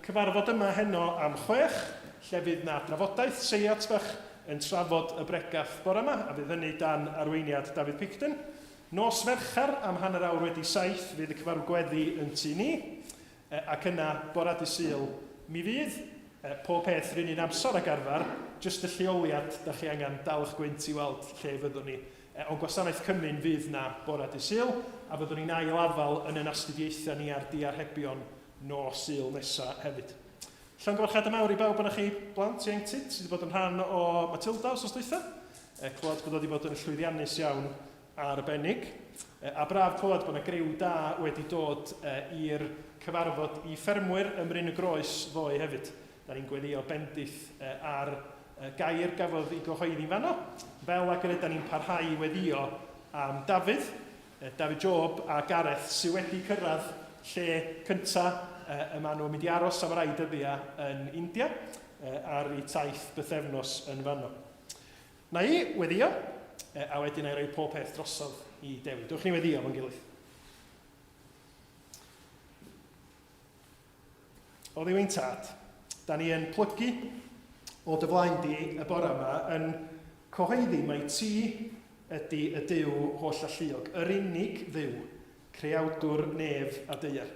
cyfarfod yma heno am 6, lle fydd na drafodaeth seiat bach yn trafod y bregath bore yma, a fydd hynny dan arweiniad David Picton. Nos Ferchar am 6:30 wedi 7 fydd y cyfarfod gweddi yn tu ni, ac yna bore Dydd Sul mi fydd pob peth rhan un amser ag arfer, jyst y lleoliad da chi angen dal eich gwynt i weld lle fyddwn ni. Ond Gwasanaeth Cymru'n fydd na bore Dydd Sul, a fyddwn ni'n ail-afal yn yn astudiaethau ni ar diarhebion nos Sul nesaf hefyd. Llongyfarchiadau mawr i bawb yna chi blant ieuenctid sydd wedi bod yn rhan o Matilda os dwytha. Clywed bod wedi bod yn llwyddiannus iawn ar arbennig. A braf clywed bod yna griw da wedi dod i'r cyfarfod i ffermwyr ym Mryn y Groes ddoe hefyd. Da ni'n gweddio bendith ar gair gafodd i gyhoeddi fanno. Fel ac yna da ni'n parhau i weddio am David Job a Gareth sydd wedi cyrraedd lle cyntaf y maen nhw'n mynd i aros am rai dyddiau yn India ar eu taith bythefnos yn fanno. Na i weddio, a wedyn ai roi pob peth drosodd i Dewi. Dwch ni weddio fo'n gilydd. O ddiwyn tad, da ni yn plygu o dy flaen di y bore yma yn cyhoeddi mai ti ydy y Duw holl alluog, yr unig Dduw, creawdwr nef a deiar.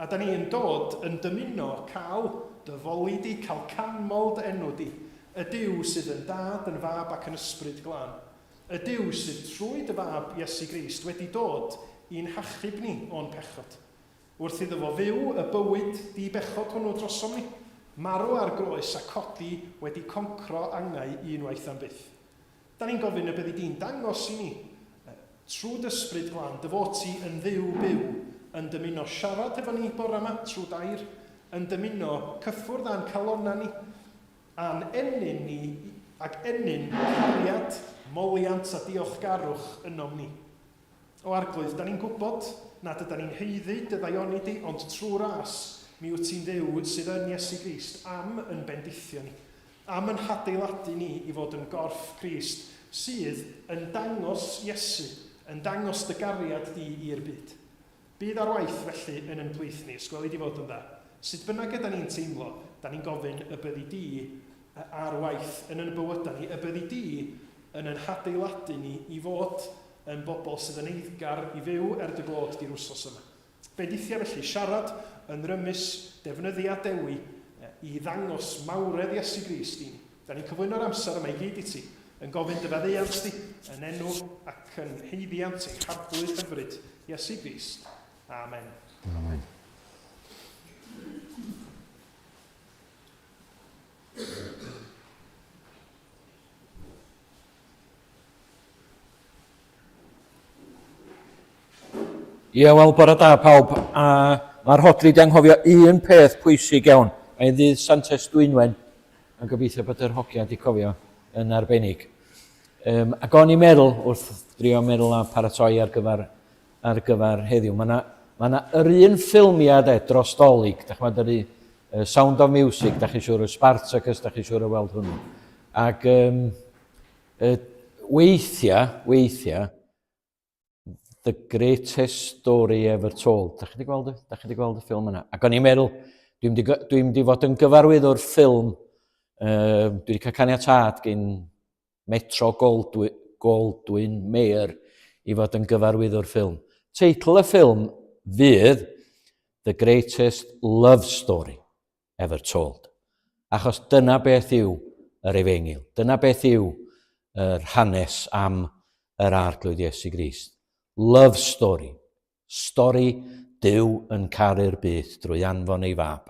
A da ni yn dod yn dymuno cael dy foli di, cael canmol dy enw di, y Duw sydd yn dad, yn fab ac yn ysbryd glân. Y Duw sydd trwy dy fab Iesu Grist wedi dod i'n hachub ni o'n pechod. Wrth iddo fo fyw y bywyd di bechod hwnnw drosom ni, marw ar groes a codi wedi concro angau unwaith am byth. Da ni'n gofyn y byddi di'n dangos i ni, trwy dysbryd glân, dy fod ti yn dduw byw, yn dymuno siarad efo ni bore yma trwy dair, yn dymuno cyffwrdd a'n calonna ni, a'n ennyn ni, ac ennyn cariad, moliant a diolchgarwch ynom ni. O arglwydd, da ni'n gwybod nad ydyn ni'n heiddi dy ddaioni di, ond trwy ras, mi wyt ti'n dduw sydd yn Iesu Grist am yn bendithio ni, am yn hadeiladu ni i fod yn gorff Crist, sydd yn dangos Iesu, yn dangos dy gariad di i'r byd. Bydd ar waith felly yn plith ni, sgweli di fod yn dda. Sut bynnag ydyn ni'n teimlo, da ni'n gofyn y byddi di ar waith yn bywydau ni, y byddi di yn hadeiladu ni i fod yn bobl sydd yn eiddgar i fyw dy glod di'r wsos yma. Bendithia felly siarad yn rymus defnyddiad Dewi i ddangos mawredd Iesu Grist i ni. Da ni'n cyflwyno'r amser yma i gyd i ti, yn gofyn dy feddeiant di, yn enw ac yn heiddiant eich harglwydd hyfryd Iesu Grist. Amen. Amen. Ie, wel, bore da pawb, a mae'r hodri di anghofio un peth pwysig iawn, mae ddydd Santes Dwynwen, a gobeithio bod yr hogia di cofio yn arbennig. Ac o'n i'n meddwl, wrth drio meddwl a paratoi ar gyfer heddiw, mae yna yr un ffilmiad dros dolyg, da chi'n meddwl, Sound of Music, da chi'n siŵr o Spartacus, da chi'n siŵr o weld hwnnw. Ac weithiau, The Greatest Story Ever Told. Da chi wedi gweld y ffilm yna? Ac o'n i'n meddwl, dwi'n di fod yn gyfarwyddwr ffilm, dwi wedi cael caniatad gen Metro Goldwyn Mayer i fod yn gyfarwyddwr ffilm. Teitl y ffilm fydd The Greatest Love Story Ever Told. Achos dyna beth yw yr Efengyl. Dyna beth yw yr hanes am yr arglwydd Iesu Grist. Love story. Stori Duw yn caru'r byd drwy anfon ei fab.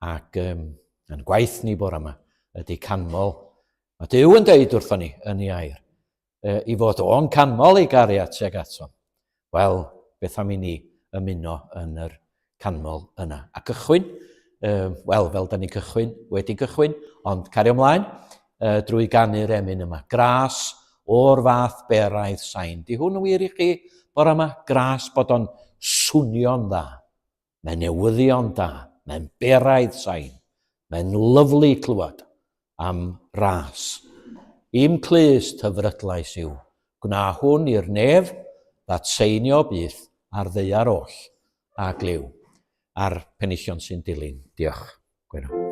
Ac yn gwaith ni bore yma ydy canmol. Mae Duw yn deud wrthon ni yn ei air i fod o'n canmol ei gariad tuag ato. Wel, beth am i ni ymuno yn yr canmol yna. A cychwyn, fel da ni wedi cychwyn, ond cario ymlaen drwy ganu'r emyn yma. Gras o'r fath beraidd sain. Di hwn yn wir i chi bore yma? Gras bod o'n swnio'n dda. Mae'n newyddion da. Mae'n beraidd sain. Mae'n lyflu clywed am ras. Im clus tyfrydlais yw. Gwna hwn i'r nef ddat seinio byth ar ddeiar oll a gliw. a'r penillion sy'n dilyn. Diolch. Gweno.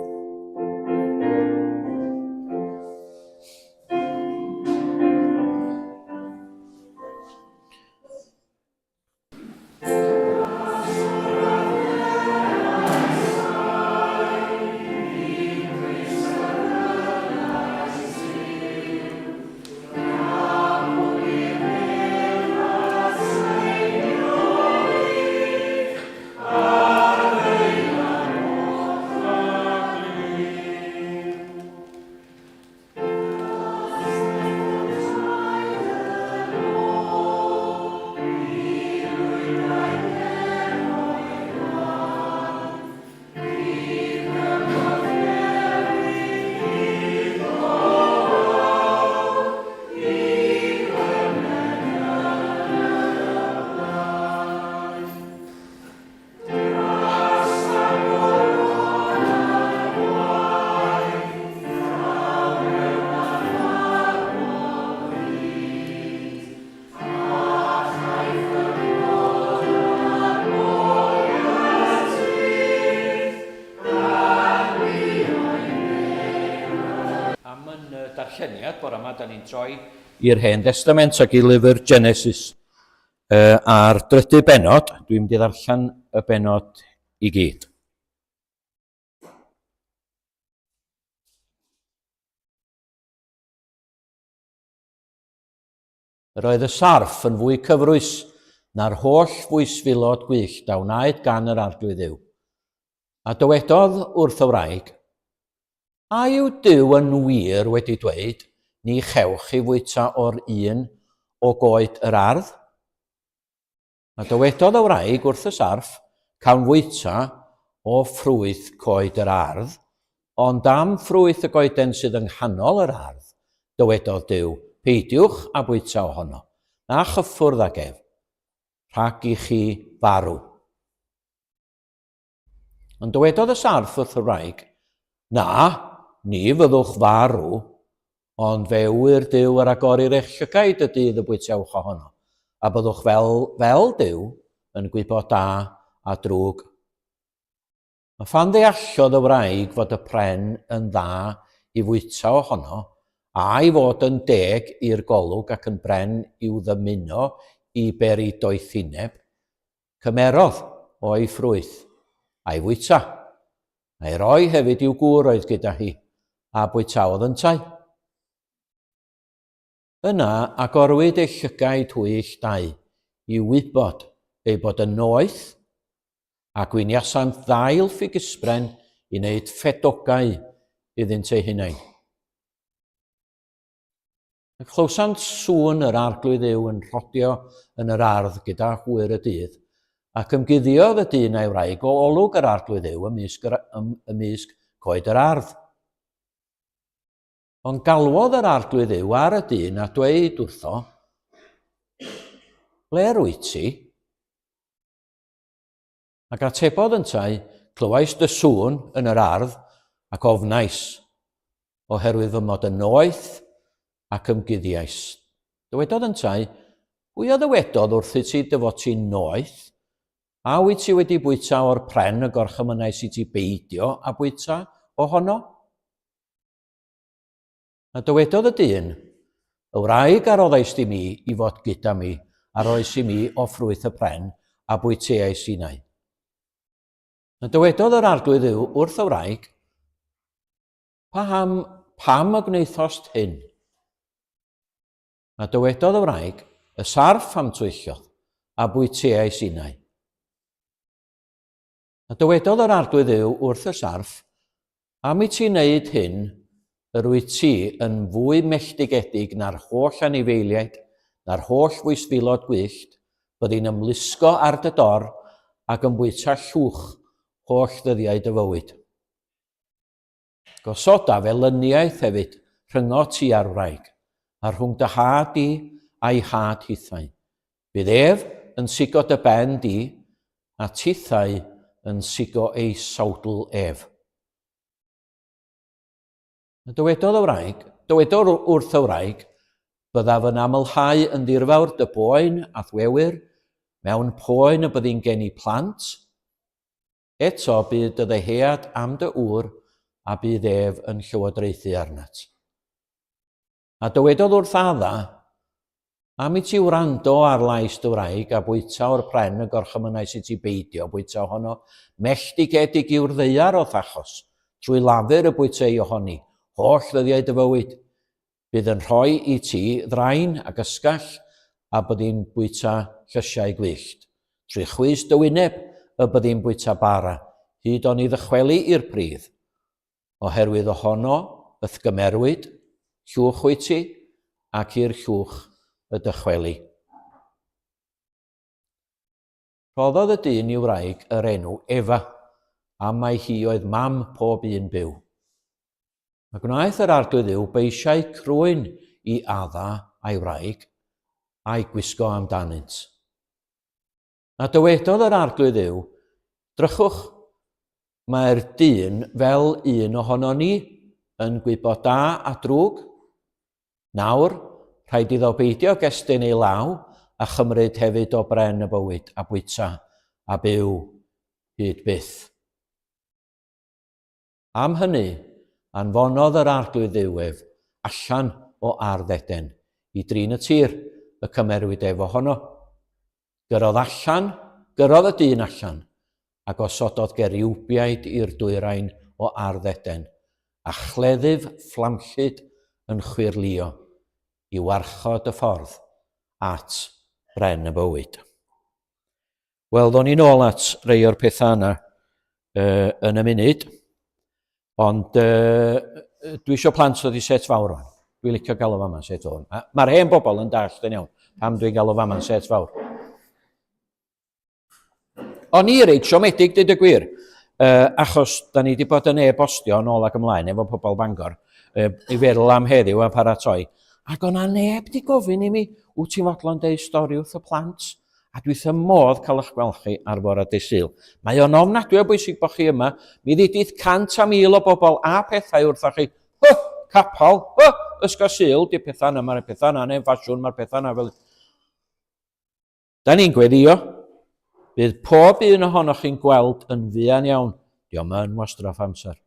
Darlleniad, bore yma, da ni'n troi i'r Hen Testament ac i lyfr Genesis a'r drydydd benod. Dwi'n mynd i ddarllen y benod i gyd. Yr oedd y sarf yn fwy cyfrwys na'r holl fwysfilod gwyllt a wnaed gan yr arglwydd Dduw. A dywedodd wrth y wraig, a yw Duw yn wir wedi dweud, ni chewch chi fwyta o'r un o goed yr ardd? A dywedodd y wraig wrth y sarf, cawn fwyta o ffrwyth coed yr ardd, ond am ffrwyth y goeden sydd yng nghanol yr ardd, dywedodd Duw, peidiwch a bwyta ohono, na chyffwrdd ag ef, rhag i chi farw. Ond dywedodd y sarf wrth y wraig, na, ni fyddwch farw, ond fe wyr Duw ar agori'r eich llygaid y dydd y bwytewch ohono, a byddwch fel Duw yn gwybod da a drwg. A phan ddeallodd y wraig fod y pren yn dda i fwyta ohono, a i fod yn deg i'r golwg ac yn bren i'w ddymuno i beri doethineb, cymerodd o'i ffrwyth a'i fwyta, a'i roi hefyd i'w gŵr oedd gyda hi, a bwytaodd yntau. Yna agorwyd ei llygaid hwyll dau i wybod ei bod yn noeth, a gwyniasant ddail ffigysbren i wneud ffedogau iddynt ei hunain. Ac chlywsant sŵn yr arglwydd Dduw yn rhodio yn yr ardd gyda hwyr y dydd, ac ymguddiodd y dyn a'i wraig o olwg yr arglwydd Dduw ymysg coed yr ardd. Ond galwodd yr arglwydd Dduw ar y dyn a dweud wrtho, ble rwyt ti? Ac atebodd yntau, clywais dy sŵn yn yr ardd ac ofnais, oherwydd fy mod yn noeth ac ymguddiais. Dywedodd yntau, pwy a ddywedodd wrthi ti dy fod ti'n noeth, a wyt ti wedi bwyta o'r pren y gorchymynais i ti beidio a bwyta ohono? A dywedodd y dyn, y wraig a roddais di mi i fod gyda mi, a roes i mi o ffrwyth y pren a bwyteais i nai. A dywedodd yr arglwydd Dduw wrth y wraig, pam y gwneithost hyn? A dywedodd y wraig, y sarf am twyllodd, a bwyteais i nai. A dywedodd yr arglwydd Dduw wrth y sarf, am i ti wneud hyn, yr wyt ti yn fwy melltigedig na'r holl anifeiliaid, na'r holl fwysfilod gwyllt, byddai'n ymlusgo ar dy dor ac yn bwyta llwch holl ddyddiau dy fywyd. Gosoda felyniaeth hefyd rhyngo ti ar wraig, a rhwng dy had di a'i had hithau. Bydd ef yn sigo dy ben di, a tithau yn sigo ei sawdl ef. Dywedodd wrth y wraig, byddaf yn amlhau yn ddirfawr dy boen a thwewyr, mewn poen y byddi'n geni plant, Eto bydd y ddehead am dy ŵr a bydd ef yn llywodraethu arnat. A dywedodd wrth adda, am i ti wrando ar lais dy wraig a bwyta o'r pren y gorchymynau sydd ti beidio bwyta ohono, melltigedig yw'r ddeiar o ddachos, trwy lafur y bwyteu ohoni, holl ddyddiau dy fywyd. Bydd yn rhoi i ti ddrain ac ysgall a byddi'n bwyta llysiau gwyllt. Trwy chwys dy wyneb y byddi'n bwyta bara, hyd o'n i ddychwelu i'r pridd. Oherwydd ohono yth gymerwyd, llwch wyt ti, ac i'r llwch y dychwelu. Rhoddodd y dyn i'w wraig yr enw Efa, a mai hi oedd mam pob un byw. A gwnaeth yr arglwydd Dduw beisiau crwyn i adda a'i wraig a'i gwisgo amdanynt. A dywedodd yr arglwydd Dduw, drychwch, mae'r dyn fel un ohono ni yn gwybod da a drwg. Nawr, rhaid iddo beidio gestyn ei law a chymryd hefyd o bren y bywyd a bwyta a byw hyd byth. Am hynny, anfonodd yr arglwydd Dduw ef allan o ardd Eden i drin y tir y cymerwyd ef ohono. Gyrodd y dyn allan a gosododd geriwbiaid i'r dwyrain o ardd Eden a chleddyf fflamllyd yn chwirlio i warchod y ffordd at bren y bywyd. Wel, ddo'n ni nôl at rei o'r pethau yna yn y munud, ond dwi eisiau plant ddod i set fawr o'n. Dwi'n licio gael o fama set o'n. Mae'r hen bobl yn dallt yn iawn pam dwi'n gael o fama'n set fawr. O'n i reit siomedig, dweud y gwir, achos da ni wedi bod yn e-bostio nôl ac ymlaen efo pobl Bangor, i feddwl am heddiw a paratoi. Ac o'na neb di gofyn i mi, wyt ti'n fodlon deud stori wrth y plant? A dwi wrth y modd cael eich gweld chi ar fore dydd Sul. Mae o'n ofnadwy o bwysig bod chi yma. Mi ddidith 100,000 o bobl a pethau wrthoch chi. Capal, ysgol Sul, di pethau yna, mae'r pethau yna, neu'n ffasiwn, mae'r pethau yna fel... Da ni'n gweddio, bydd pob un ohonoch chi'n gweld yn fuan iawn. Diolch yn wastraff amser.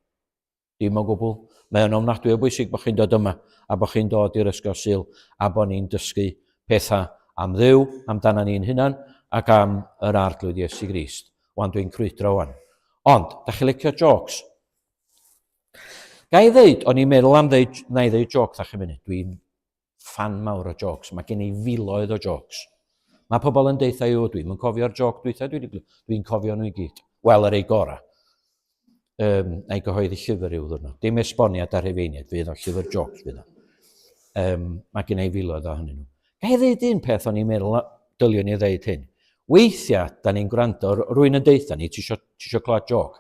Dim o gwbl. Mae o'n ofnadwy o bwysig bod chi'n dod yma a bod chi'n dod i'r ysgol Sul a bod ni'n dysgu pethau am Dduw, amdana ni'n hunan, ac am yr arglwydd Iesu Grist. Wan dwi'n crwydro wan. Ond, da chi licio jocs? Ga i ddeud, o'n i'n meddwl am na i ddeud joc dda chi munud. Dwi'n fan mawr o jocs. Mae gen i filoedd o jocs. Mae pobl yn deitha i o dwi'n cofio'r joc dwi'n cofio nhw i gyd. Wel, yr ei gora. Na'i gyhoeddi llyfr i'w ddwrnod. Dim esboniad ar Rhufeiniaid, fydd o llyfr jocs fydd o. Mae gen i filoedd ohonyn nhw. Ga i ddeud un peth o'n i'n meddwl dyliwn ni ddeud hyn. Weithiau, da ni'n gwrando, rwy'n yn deitha ni, ti isio clywed joc.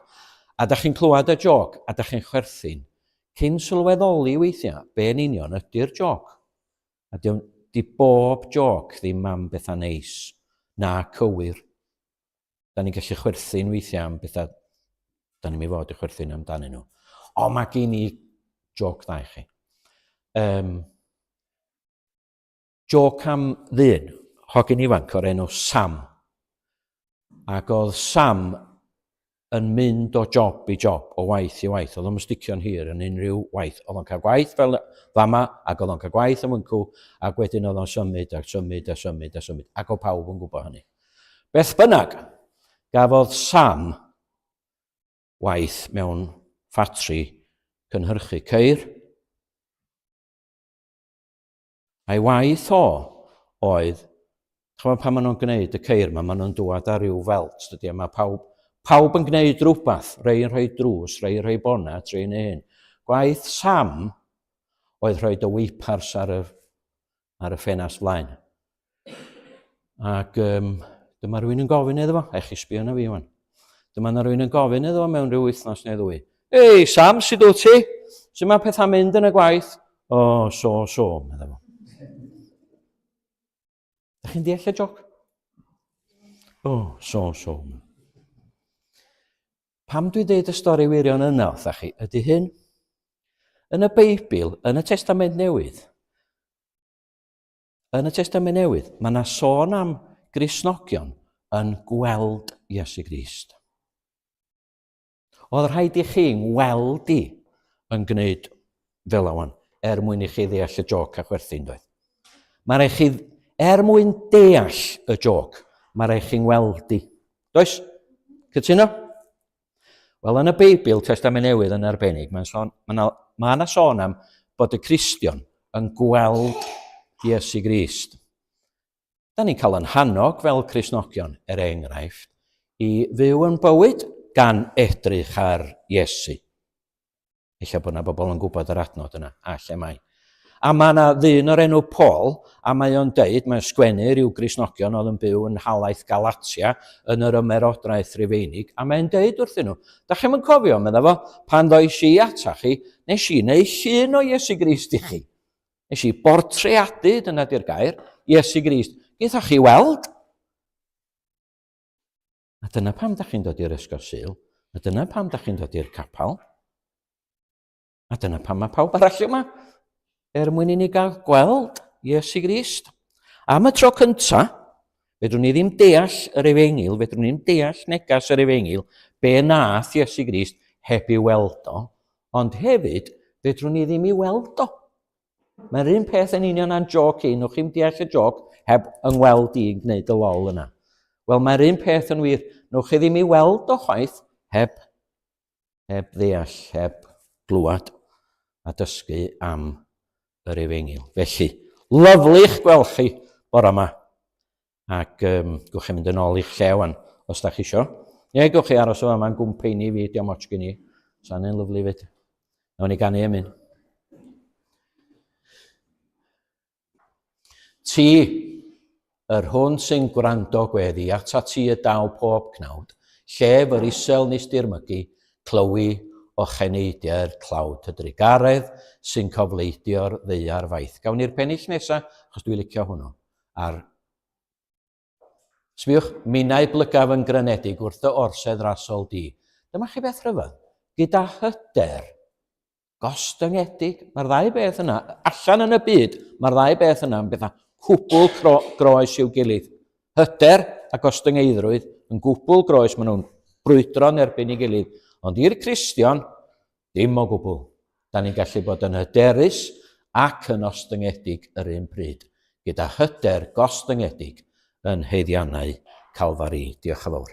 A da chi'n clywed y joc, a da chi'n chwerthin. Cyn sylweddoli weithiau, be'n union ydy'r joc. A di bob joc ddim am bethau neis, na cywir. Da ni'n gallu chwerthin weithiau am bethau, da ni'n ei fod i chwerthin amdanyn nhw. O, mae gen i joc dda i chi. Joc am ddyn, hogyn ifanc o'r enw Sam. Ac oedd Sam yn mynd o job i job, o waith i waith. Oedd o'n sticio'n hir yn unrhyw waith. Oedd o'n cael gwaith fel fama, ac oedd o'n cael gwaith am wyncw, ac wedyn oedd o'n symud a symud a symud a symud. Ac o pawb yn gwybod hynny. Beth bynnag, gafodd Sam waith mewn ffatri cynhyrchu ceir. A'i waith oedd, chymod pan maen nhw'n gwneud y ceir yma, maen nhw'n dŵad ar ryw felt, dydy, mae pawb yn gwneud rhywbeth, rhai yn rhoi drws, rhai yn rhoi bonnet, rhai yn hyn. Gwaith Sam oedd rhoi y weipars ar y ffenast flaen. Ac dyma rhywun yn gofyn iddo fo, eich i sbio na fi wan. Dyma rhywun yn gofyn iddo fo mewn rhyw wythnos neu ddwy. Ei, Sam, sut wyt ti? Sut mae pethau mynd yn y gwaith? O, so, medda fo. Da chi'n deall y joc? O, so. Pam dwi dweud y stori wirion yna, wrtha chi, ydy hyn? Yn y Beibl, yn y Testament Newydd, mae yna sôn am Gristnogion yn gweld Iesu Grist. Oedd rhaid i chi weld i yn gwneud fel awan, mwyn i chi ddeall y joc a chwerthu'n doedd. Mae rhaid chi, mwyn deall y joc, mae rhaid chi'n weld i. Does? Cytuno? Wel, yn y Beibl, Testament Newydd yn arbennig, mae yna sôn am bod y Cristion yn gweld Iesu Grist. Da ni'n cael yn hannog fel Cristnogion, enghraifft, i fyw yn bywyd gan edrych ar Iesu. Eich bod yna bobl yn gwybod yr adnod yna, a lle mai. A mae yna ddyn o'r enw Paul, a mae o'n deud, mae'n sgwennu ryw Gristnogion oedd yn byw yn halaeth Galatia yn yr ymerodraeth Rufeinig, a mae'n deud wrthyn nhw, da chi'n mynd cofio, medda fo, pan ddoes i ata chi, nes i neu llun o Iesu Grist i chi. Nes i bortreadu, dyna di'r gair, Iesu Grist. Geithoch chi weld? A dyna pam da chi'n dod i'r ysgol Sul, a dyna pam da chi'n dod i'r capel, a dyna pam mae pawb arall yma, mwyn i ni gael gweld Iesu Grist. Am y tro cynta, fedrwn ni ddim deall yr Efengil, fedrwn ni ddim deall negas yr Efengil, be nath Iesu Grist heb i weld o, ond hefyd, fedrwn ni ddim i weld o. Mae'r un peth yn union a'n joc i, nwch chi'n deall y joc heb yngweld i gwneud y lol yna. Wel, mae'r un peth yn wir, nwch chi ddim i weld o chwaith heb ddeall, heb glwad a dysgu am yr Efengil. Felly, lyflu'ch gweld chi bore yma. Ac gwch chi mynd yn ôl i'ch llewan, os da chi isio. Gwch chi aros o yma'n gwmpeini fi, diolch moch gen i. Sa'n ein lyflu fyd. Nawn ni ganu emyn. Ti, yr hwn sy'n gwrando gweddi, ata ti y daw pob cnawd, llef yr isel nes dirmygu, clywi o cheneidiau'r clawd y drigaredd sy'n cofleidio'r ddeiar faith. Gawn ni'r pennill nesaf, achos dwi'n licio hwnnw. Sbiwch, minnau blygaf yn granedig wrth y orsedd rasol di. Dyma chi beth rhyfedd. Gyda hyder, gostyngedig, mae'r ddau beth yna, allan yn y byd, mae'r ddau beth yna yn bethau cwbl groes i'w gilydd. Hyder a gostyngeidrwydd yn gwbl groes, maen nhw'n brwydro'n erbyn i gilydd. Ond i'r Cristion, dim o gwbl. Da ni'n gallu bod yn hyderus ac yn ostyngedig yr un pryd, gyda hyder gostyngedig yn heiddiannau Calfari. Diolch yn fawr.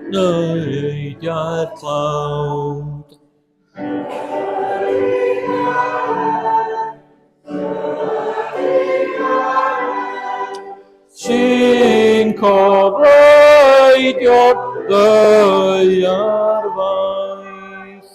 Neidiau'r clawd. Sy'n cofleidio'r ddeiar faith.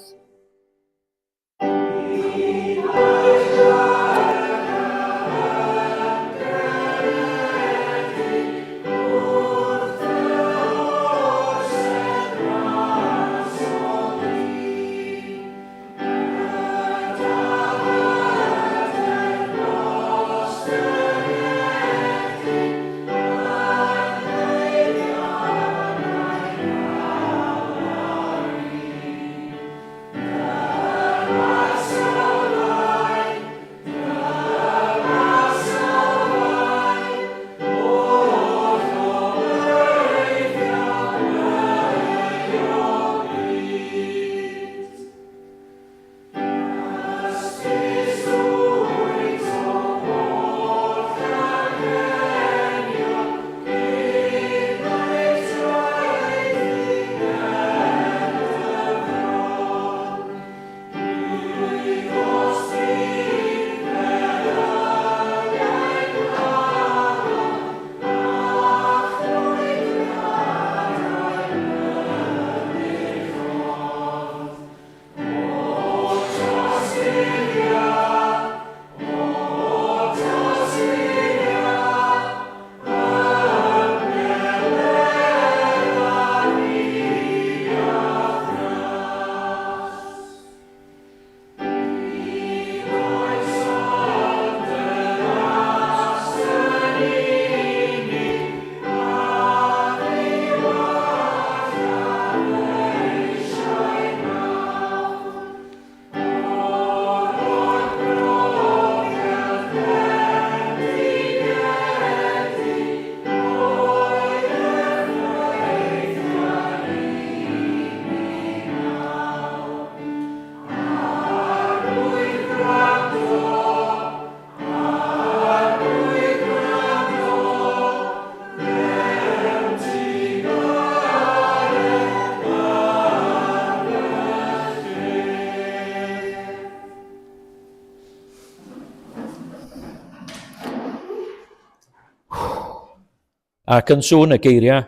Ac yn sŵn y geiriau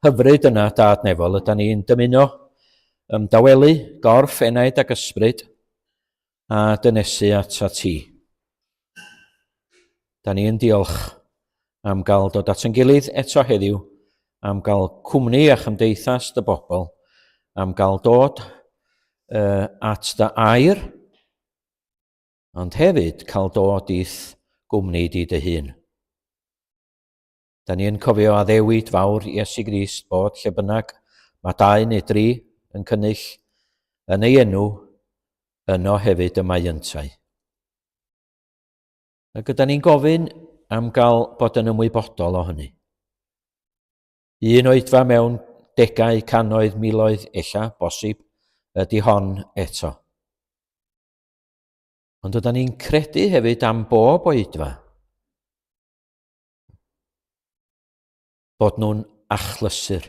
hyfryd yna, Dad Nefol, ydyn ni'n dymuno dawelu gorff, enaid ac ysbryd a dynesu at ti. Da ni'n diolch am gael dod at yn gilydd eto heddiw, am gael cwmni a chymdeithas dy bobl, am gael dod at dy air, ond hefyd cael dod i'th gwmni di dy hun. Da ni'n cofio addewid fawr Iesu Grist bod lle bynnag mae 2 neu 3 yn cynnull yn ei enw, yno hefyd y mae yntau. Ac ydyn ni'n gofyn am gael bod yn ymwybodol o hynny. Un oedfa mewn degau, cannoedd, miloedd, ella, bosib, ydy hon eto. Ond ydyn ni'n credu hefyd am bob oedfa bod nhw'n achlysur.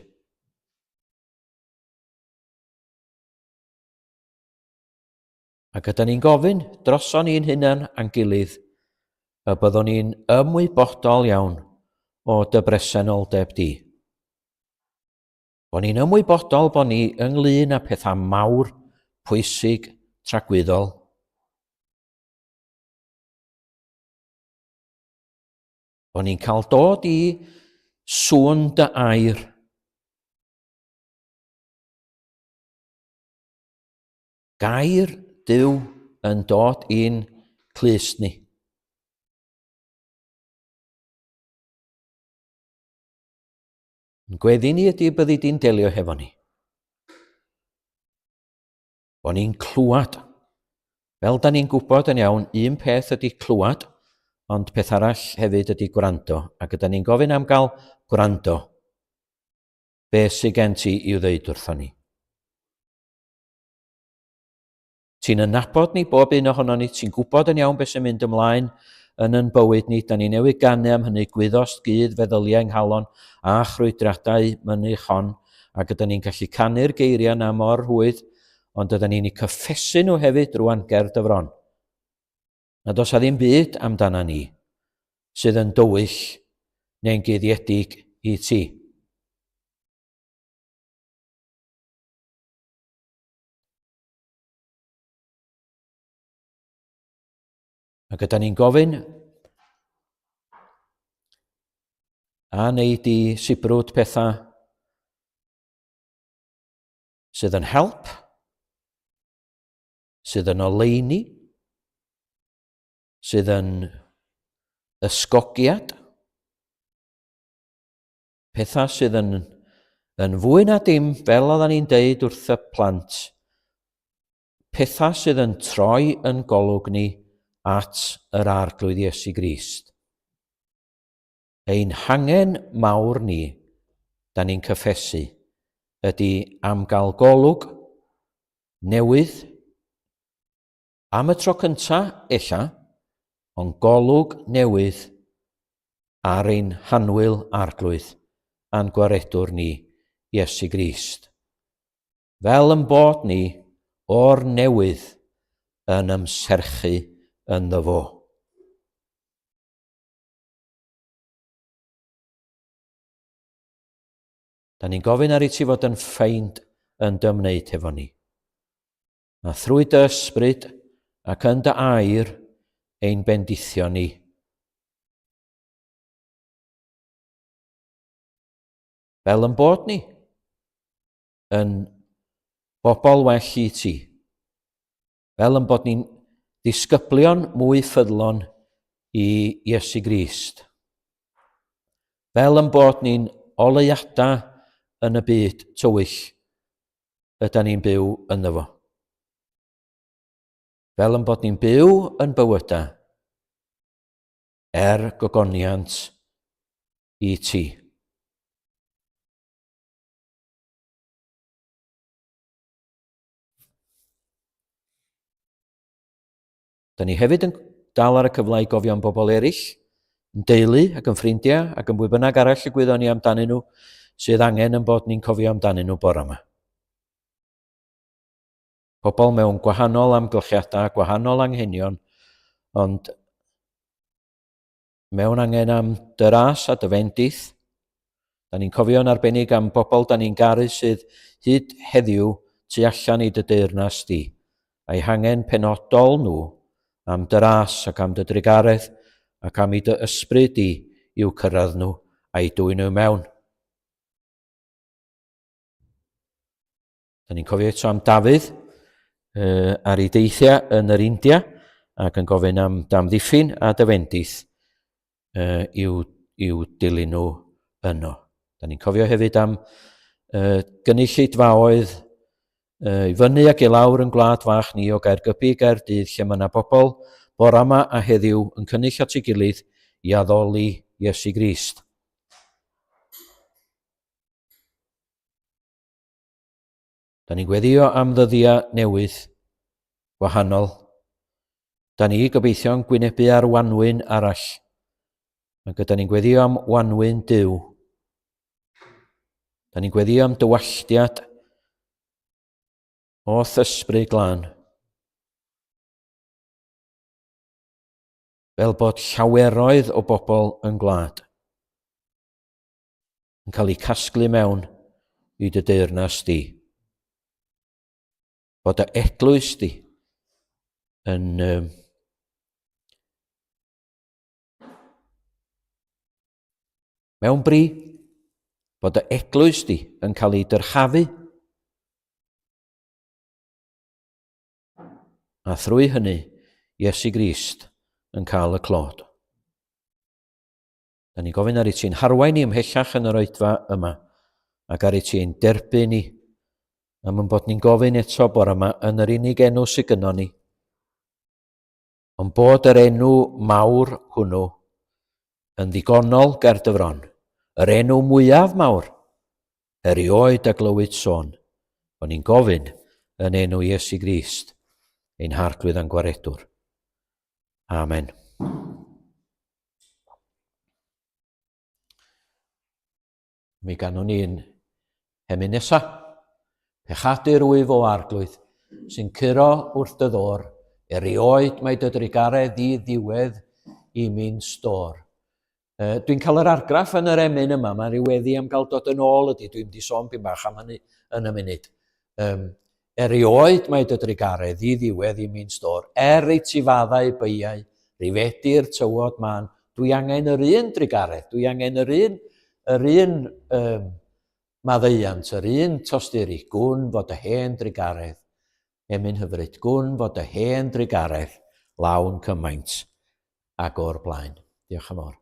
Ac ydyn ni'n gofyn droson ni'n hunan a'n gilydd y byddwn ni'n ymwybodol iawn o dy bresenoldeb di. Bod ni'n ymwybodol bod ni ynglyn â pethau mawr, pwysig, tragwyddol. Bod ni'n cael dod i sŵn dy air. Gair Duw yn dod i'n clust ni. Yn gweddi ni ydy byddi di'n delio hefo ni. Bod ni'n clywed. Fel da ni'n gwybod yn iawn, un peth ydy clywed, ond peth arall hefyd ydy gwrando. Ac ydyn ni'n gofyn am gael gwrando. Be sydd gen ti i'w ddeud wrthon ni? Ti'n ynabod ni bob un ohono ni, ti'n gwybod yn iawn beth sy'n mynd ymlaen yn yn bywyd ni. Da ni newydd ganu am hynny gwyddost, gydd, feddyliau nghalon a chrwydradau mynych hon. Ac ydyn ni'n gallu canu'r geiriau na mor hwydd, ond ydyn ni'n eu cyffesu nhw hefyd rwan ger dyfron. Na dos a ddim byd amdana ni sydd yn dywyll neu'n guddiedig i ti. Ac ydyn ni'n gofyn a wneud i sibrwd pethau sydd yn help, sydd yn oleuni, sydd yn ysgogiad, pethau sydd yn fwy na dim, fel oedden ni'n deud wrth y plant, pethau sydd yn troi yn golwg ni at yr arglwydd Iesu Grist. Ein hangen mawr ni, da ni'n cyffesu, ydy am gael golwg newydd, am y tro cyntaf, ella, ond golwg newydd ar ein hanwyl arglwydd a'n gwaredwr ni, Iesu Grist. Fel yn bod ni o'r newydd yn ymserchu ynddo fo. Da ni'n gofyn ar ei ti fod yn ffeind yn dymwneud hefo ni. A thrwy dy ysbryd ac yn dy air ein bendithio ni. Fel yn bod ni yn bobl well i ti. Fel yn bod ni'n disgyblion mwy ffyddlon i Iesu Grist. Fel yn bod ni'n oleuadau yn y byd tywyll ydyn ni'n byw ynddo fo. Fel yn bod ni'n byw yn bywydau gogoniant i ti. Da ni hefyd yn dal ar y cyfle i gofio am bobl eraill, yn deulu ac yn ffrindiau ac yn bwy bynnag arall y gwyddon ni amdanyn nhw sydd angen yn bod ni'n cofio amdanyn nhw bore yma. Pobl mewn gwahanol amgylchiadau, gwahanol anghenion, ond mewn angen am dy ras a dy fendith, Da ni'n cofio'n arbennig am bobl da ni'n garu sydd hyd heddiw tu allan i dy deyrnas di, a'i hangen penodol nhw am dy ras ac am dy drigaredd ac am i dy ysbryd di i'w cyrraedd nhw a'i dwy nhw mewn. Da ni'n cofio eto am Dafydd ar ei deithiau yn yr India ac yn gofyn am damddiffyn a dyfendith i'w dilyn nhw yno. Da ni'n cofio hefyd am gynulleidfaoedd i fyny ac i lawr yn gwlad fach ni o Gaergybi i Gaerdydd, lle mae yna bobl bore yma a heddiw yn cynnull at ei gilydd i addoli Iesu Grist. Da ni'n gweddio am ddyddiau newydd wahanol. Da ni gobeithio yn gwynebu ar wanwyn arall. Ac ydyn ni'n gweddio am wanwyn Duw. Da ni'n gweddio am dywalltiad o ysbryd glân. Fel bod llaweroedd o bobl yn gwlad yn cael eu casglu mewn i dy deyrnas di. Bod y eglwys di yn mewn bri, bod y eglwys di yn cael ei dyrchafu, a thrwy hynny Iesu Grist yn cael y clod. Da ni'n gofyn ar ei ti'n harwain ni ymhellach yn yr oedfa yma, ac ar ei ti'n derbyn ni, am yn bod ni'n gofyn eto bore yma yn yr unig enw sydd gynno ni, ond bod yr enw mawr hwnnw yn ddigonol ger dyfron, yr enw mwyaf mawr, erioed a glywyd sôn, ond ni'n gofyn yn enw Iesu Grist, ein harglwydd a'n gwaredwr. Amen. Mi ganwn ni'n hemyn nesa, pechadur wyf o arglwydd, sy'n curo wrth dy ddor, erioed mae dy drigaredd i ddiwedd i mi'n stor. Dwi'n cael yr argraff yn yr emyn yma, mae rhyw weddi am gael dod yn ôl ydy, dwi'n di sôn pyn bach am hynny yn y munud. Erioed mae dy drigaredd i ddiwedd i mi'n stor, ei ti faddau beiau, rifedir tywod man, dwi angen yr un drigaredd, dwi angen yr un maddeiant, yr un tosturi, gwn fod y hen drigaredd, emyn hyfryd, gwn fod y hen drigaredd, lawn cymaint ac o'r blaen. Diolch am or.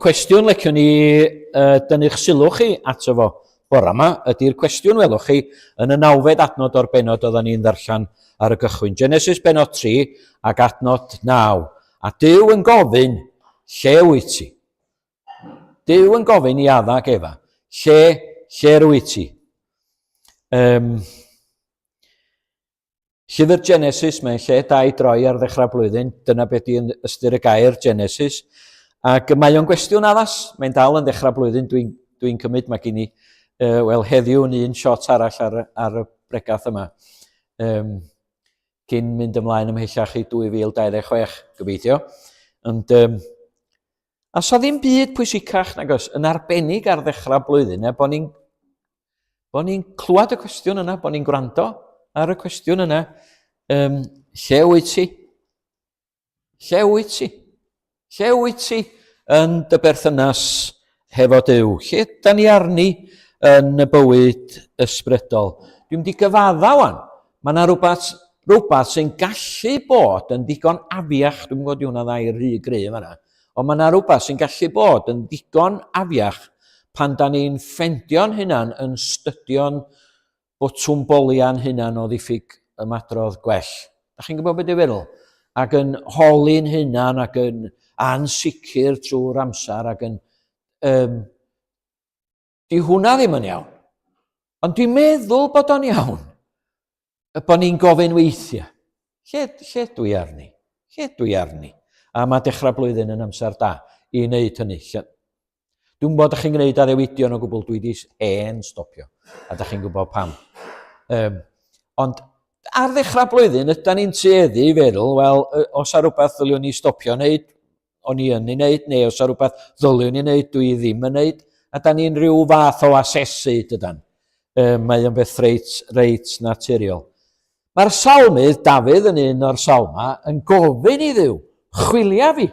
cwestiwn leciwn ni dynnu'ch sylw chi ato fo bore yma, ydy'r cwestiwn welwch chi yn y 9fed adnod o'r benod oedden ni'n ddarllen ar y gychwyn. Genesis benod 3 ac adnod 9. A Duw yn gofyn, lle wyt ti? Duw yn gofyn i Adda ac Efa, lle wyt ti? Llyfr Genesis, mae'n lle da i droi ar ddechrau blwyddyn, dyna beth i'n ystyr y gair Genesis. Ac mae o'n gwestiwn addas, mae'n dal yn ddechrau blwyddyn, dwi'n cymryd mae gen i, heddiw yn un shot arall ar y bregath yma. Cyn mynd ymlaen ymhellach i 2026, gobeithio. Ond, a so ddim byd pwysicach nag os, yn arbennig ar ddechrau blwyddyn, bod ni'n clywed y cwestiwn yna, bod ni'n gwrando ar y cwestiwn yna, lle wyt ti? Lle wyt ti? Lle wyt ti yn dy berthynas hefo Duw? Lle da ni arni yn y bywyd ysbrydol? Dwi'n mynd i gyfadda wan. Mae yna rhywbeth sy'n gallu bod yn digon afiach, dwi'n gwybod hwnna dda i'r rhy greu yma, ond mae yna rhywbeth sy'n gallu bod yn digon afiach pan da ni'n ffendio'n hunan yn stydio'n botwm bolian hunan o ddiffyg ymadrodd gwell. Da chi'n gwybod beth dwi'n feddwl? Ac yn holi'n hunan ac yn ansicr trwy'r amser ac yn... di hwnna ddim yn iawn. Ond dwi'n meddwl bod o'n iawn. Bod ni'n gofyn weithiau. Lle dwi arni? Lle dwi arni? A mae dechrau blwyddyn yn amser da i wneud hynny. Dwi'n bod chi'n gwneud addewidion o gwbl dwi wedi stopio. A da chi'n gwybod pam. Ond ar ddechrau blwyddyn, ydyn ni'n tueddu i feddwl, wel, os a rhywbeth ddyliwn ni stopio wneud, o'n i yn ei wneud, neu os a rhywbeth ddyliwn ni wneud, dwi ddim yn wneud, a da ni'n rhyw fath o asesu dydan. Mae yn beth reit naturiol. Mae'r salmydd, Dafydd yn un o'r salma, yn gofyn i Dduw, chwilia fi.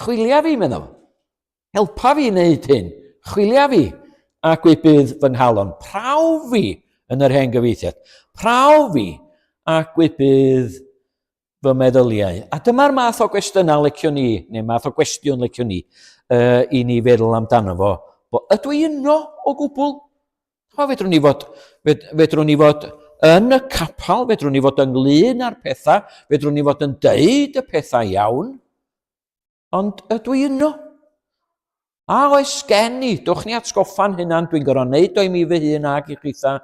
Chwilia fi, meddwl. Helpa fi wneud hyn. Chwilia fi. Ac wy bydd fy nghalon. Prawf fi yn yr hen gyfeithiad. Prawf fi ac wy bydd fy meddyliau. A dyma'r math o gwestiynau liciwn ni, neu math o gwestiwn liciwn ni, i ni feddwl amdano fo. Ydw i yno o gwbl? Fedrwn ni fod yn y capal, fedrwn ni fod ynglyn â'r pethau, fedrwn ni fod yn deud y pethau iawn, ond ydw i yno? A oes gen ni, dwch ni atgoffa'n hunan, dwi'n gorfod wneud o'i mi fy hun ag i chitha,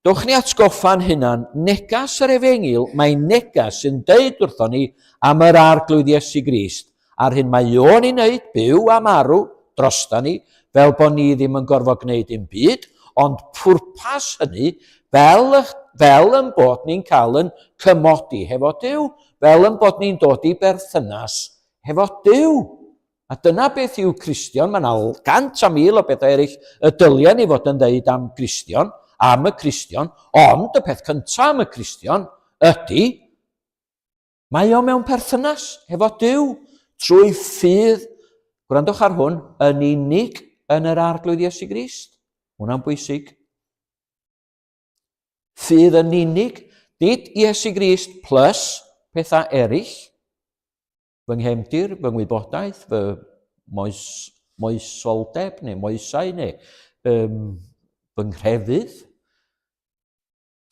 dwch ni atgoffa'n hunan, negas yr Efengil, mae negas sy'n deud wrtho ni am yr arglwydd Iesu Grist, a'r hyn mae o'n i wneud, byw a marw, drosta ni, fel bod ni ddim yn gorfod gwneud dim byd, ond pwrpas hynny, fel yn bod ni'n cael yn cymodi hefo Duw, fel yn bod ni'n dod i berthynas hefo Duw. A dyna beth yw Cristion, mae yna 100,000 o bethau eraill y dyliau ni fod yn dweud am y Cristion, ond y peth cyntaf am y Cristion ydy, mae o mewn perthynas hefo Duw trwy ffydd, gwrandwch ar hwn, yn unig yn yr arglwydd Iesu Grist. Hwna'n bwysig. Ffydd yn unig, nid Iesu Grist plus pethau eraill, fy nghefndir, fy ngwybodaeth, fy moesoldeb neu moesau neu fy nghrefydd,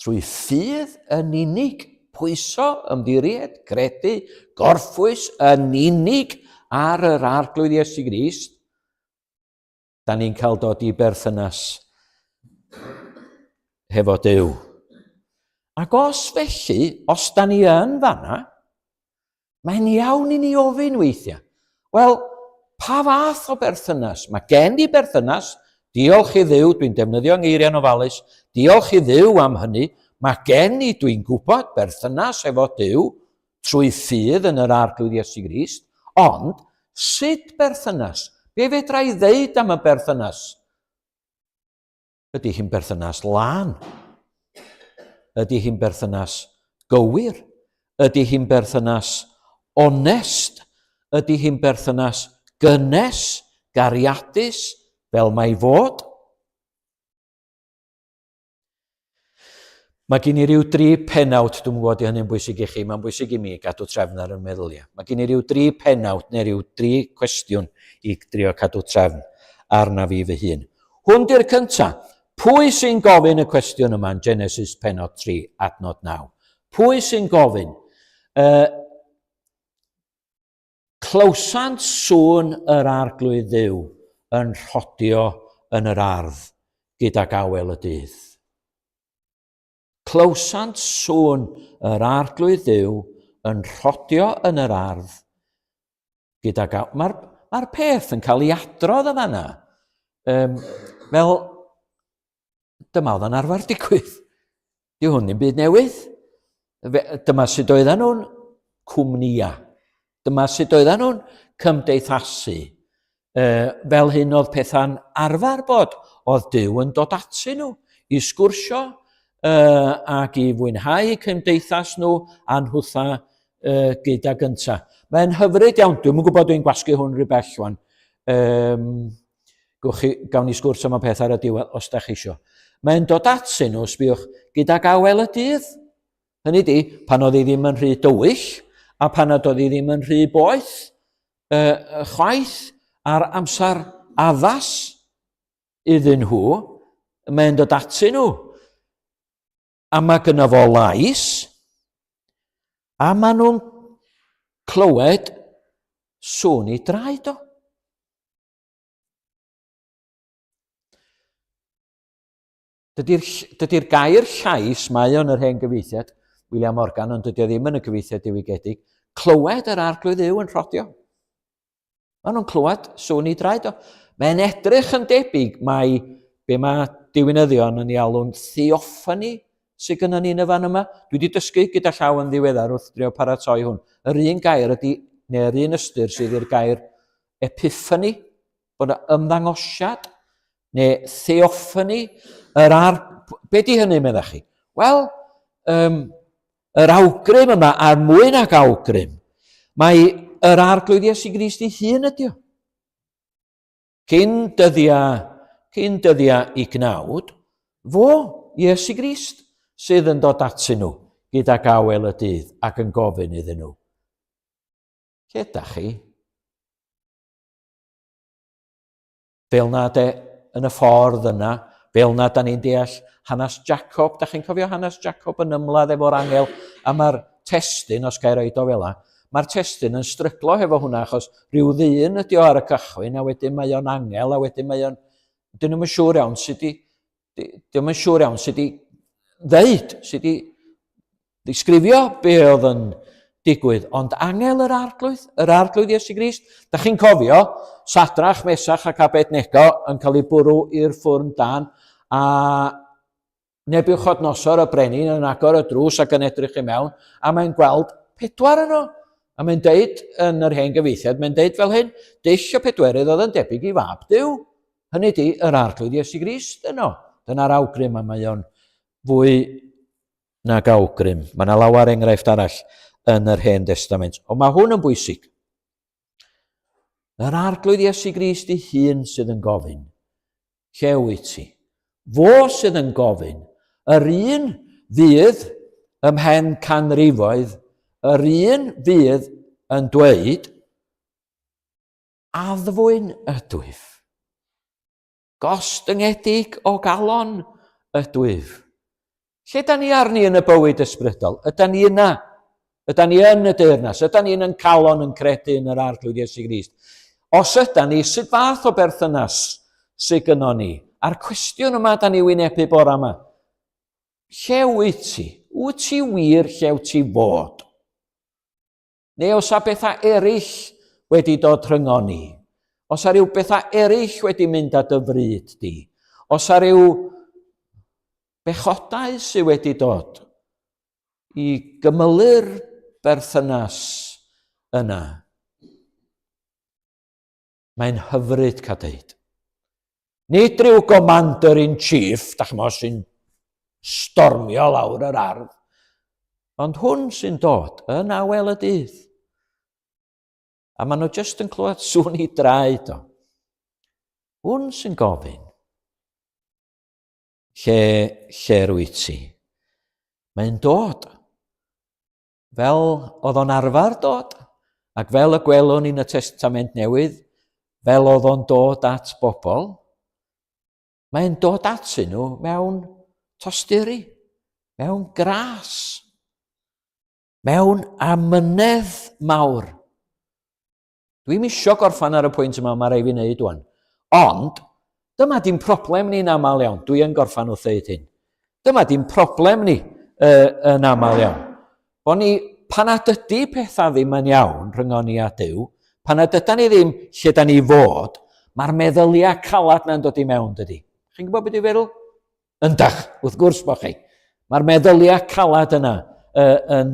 trwy ffydd yn unig, pwyso, ymddiried, credu, gorffwys yn unig ar yr arglwydd Iesu Grist, da ni'n cael dod i berthynas hefo Duw. Ac os felly, os da ni yn fanna, mae'n iawn i ni ofyn weithiau. Wel, pa fath o berthynas? Mae gen i berthynas, diolch i Dduw, dwi'n defnyddio ngeiriau'n ofalus, diolch i Dduw am hynny, mae gen i, dwi'n gwybod, berthynas efo Duw trwy ffydd yn yr arglwydd Iesu Grist, ond sut berthynas? Be fedra i ddeud am y berthynas? Ydy hi'n berthynas lân? Ydy hi'n berthynas gywir? Ydy hi'n berthynas onest? Ydy hi'n berthynas gynnes, gariadus, fel mae fod? Mae gen i ryw 3 penawd, dwi'n gwybod i hynny'n bwysig i chi, mae'n bwysig i mi gadw trefn ar y meddyliau. Mae gen i ryw 3 penawd neu ryw 3 cwestiwn i drio cadw trefn arna fi fy hun. Hwn di'r cyntaf. Pwy sy'n gofyn y cwestiwn yma yn Genesis penod 3, adnod 9? Pwy sy'n gofyn? Clywsant sŵn yr arglwydd Dduw yn rhodio yn yr ardd gydag awel y dydd. Clywsant sŵn yr arglwydd Dduw yn rhodio yn yr ardd gydag awel. Mae'r peth yn cael ei adrodd yn fanna. Fel, dyma oedd yn arfer digwydd. Di hwn yn byd newydd. Dyma sut oedden nhw'n cwmnia. Dyma sut oedden nhw'n cymdeithasu. Fel hyn oedd pethau'n arfer bod. Oedd Duw yn dod atyn nhw i sgwrsio ac i fwynhau cymdeithas nhw anhwtha gyda gynta. Mae'n hyfryd iawn. Dwi'n gwybod dwi'n gwasgu hwn rhy bell wan. Gawn ni sgwrs am y peth ar y diwedd os da chi isio. Mae'n dod atyn nhw, sbiwch, gydag awel y dydd. Hynny di, pan oedd hi ddim yn rhy dywyll, a pan oedd hi ddim yn rhy boeth, chwaith ar amser addas iddyn nhw, mae'n dod atyn nhw. A mae gyda fo lais, a maen nhw'n clywed sŵn i draed o. Dydy'r gair llais, mae o'n yr hen gyfeithiad, William Morgan, ond dydy o ddim yn y gyfeithiad diwygiedig, clywed yr arglwydd Dduw yn rhodio. Maen nhw'n clywed sŵn i draed o. Mae'n edrych yn debyg be mae diwinyddion yn ei alw'n theophany sydd gyda ni'n y fan yma. Dwi wedi dysgu gyda llaw yn ddiweddar wrth drio paratoi hwn. Yr un gair ydy, neu'r un ystyr sydd i'r gair epiphany, bod ymddangosiad, neu theophany, be di hynny meddach chi? Wel, yr awgrym yma, a'r mwy nag awgrym, mae yr arglwydd Iesu Grist ei hun ydi o. Cyn dyddia i gnawd, fo, Iesu Grist, sydd yn dod atyn nhw gydag awel y dydd ac yn gofyn iddyn nhw. Lle ydych chi? Fel na yn y ffordd yna, fel na da ni'n deall hanes Jacob. Da chi'n cofio hanes Jacob yn ymladd efo'r angel, a mae'r testyn, os gael roed o fel la, mae'r testyn yn stryglo hefo hwnna, achos rhyw ddyn ydi o ar y cychwyn, a wedyn mae o'n angel, a wedyn mae o'n... Dyn nhw'n siŵr iawn sydd wedi ddeud, sydd wedi ddisgrifio be oedd yn digwydd, ond angel yr arglwydd Iesu Grist. Da chi'n cofio, Sadrach, Mesach ac Abednego yn cael ei bwrw i'r ffwrn dan, a Nebiwchodynosor y brenin yn agor y drws ac yn edrych i mewn, a mae'n gweld 4 yno. A mae'n deud yn yr hen gyfeithiad, mae'n deud fel hyn, dull o 4 oedd yn debyg i fab Duw. Hynny di, yr arglwydd Iesu Grist yno. Dyna'r awgrym, a mae o'n fwy nag awgrym. Mae yna lawer enghraifft arall yn yr Hen Testament. Ond mae hwn yn bwysig. Yr arglwydd Iesu Grist ei hun sydd yn gofyn. Lle wyt ti? Fo sydd yn gofyn. Yr un fydd ymhen canrifoedd, yr un fydd yn dweud, addfwyn ydwyf. Gostyngedig o galon ydwyf. Lle da ni arni yn y bywyd ysbrydol? Yda ni yna? Yda ni yn y deyrnas? Yda ni yn calon yn credu yn yr arglwydd Iesu Grist? Os yda ni, sut fath o berthynas sydd gynno ni? A'r cwestiwn yma da ni wynebu bore yma. Lle wyt ti? Wyt ti wir lle wyt ti fod? Neu os a bethau eraill wedi dod rhyngon ni? Os a ryw bethau eraill wedi mynd â dy fryd di? Os a ryw bechodau sydd wedi dod i gymylu'r berthynas yna? Mae'n hyfryd cadeud. Nid ryw commander-in-chief, da chmo, sy'n stormio lawr yr ardd, ond hwn sy'n dod yn awel y dydd. A maen nhw jyst yn clywed sŵn i draed o. Hwn sy'n gofyn. Lle rwyt ti? Mae'n dod. Fel oedd o'n arfer dod. Ac fel y gwelwn ni'n y Testament Newydd, fel oedd o'n dod at bobl, mae'n dod atyn nhw mewn tosturi, mewn gras, mewn amynedd mawr. Dwi'n isio gorffan ar y pwynt yma, mae rai fi wneud wan. Ond, dyma di'n problem ni'n aml iawn. Dwi yn gorffan wrth ddeud hyn. Dyma di'n problem ni yn aml iawn. Bo ni, pan nad ydy pethau ddim yn iawn rhyngon ni a Duw, pan nad yda ni ddim lle da ni fod, mae'r meddyliau calad na'n dod i mewn dydy. Chi'n gwybod beth dwi'n feddwl? Yndach, wrth gwrs bo chi. Mae'r meddyliau calad yna yn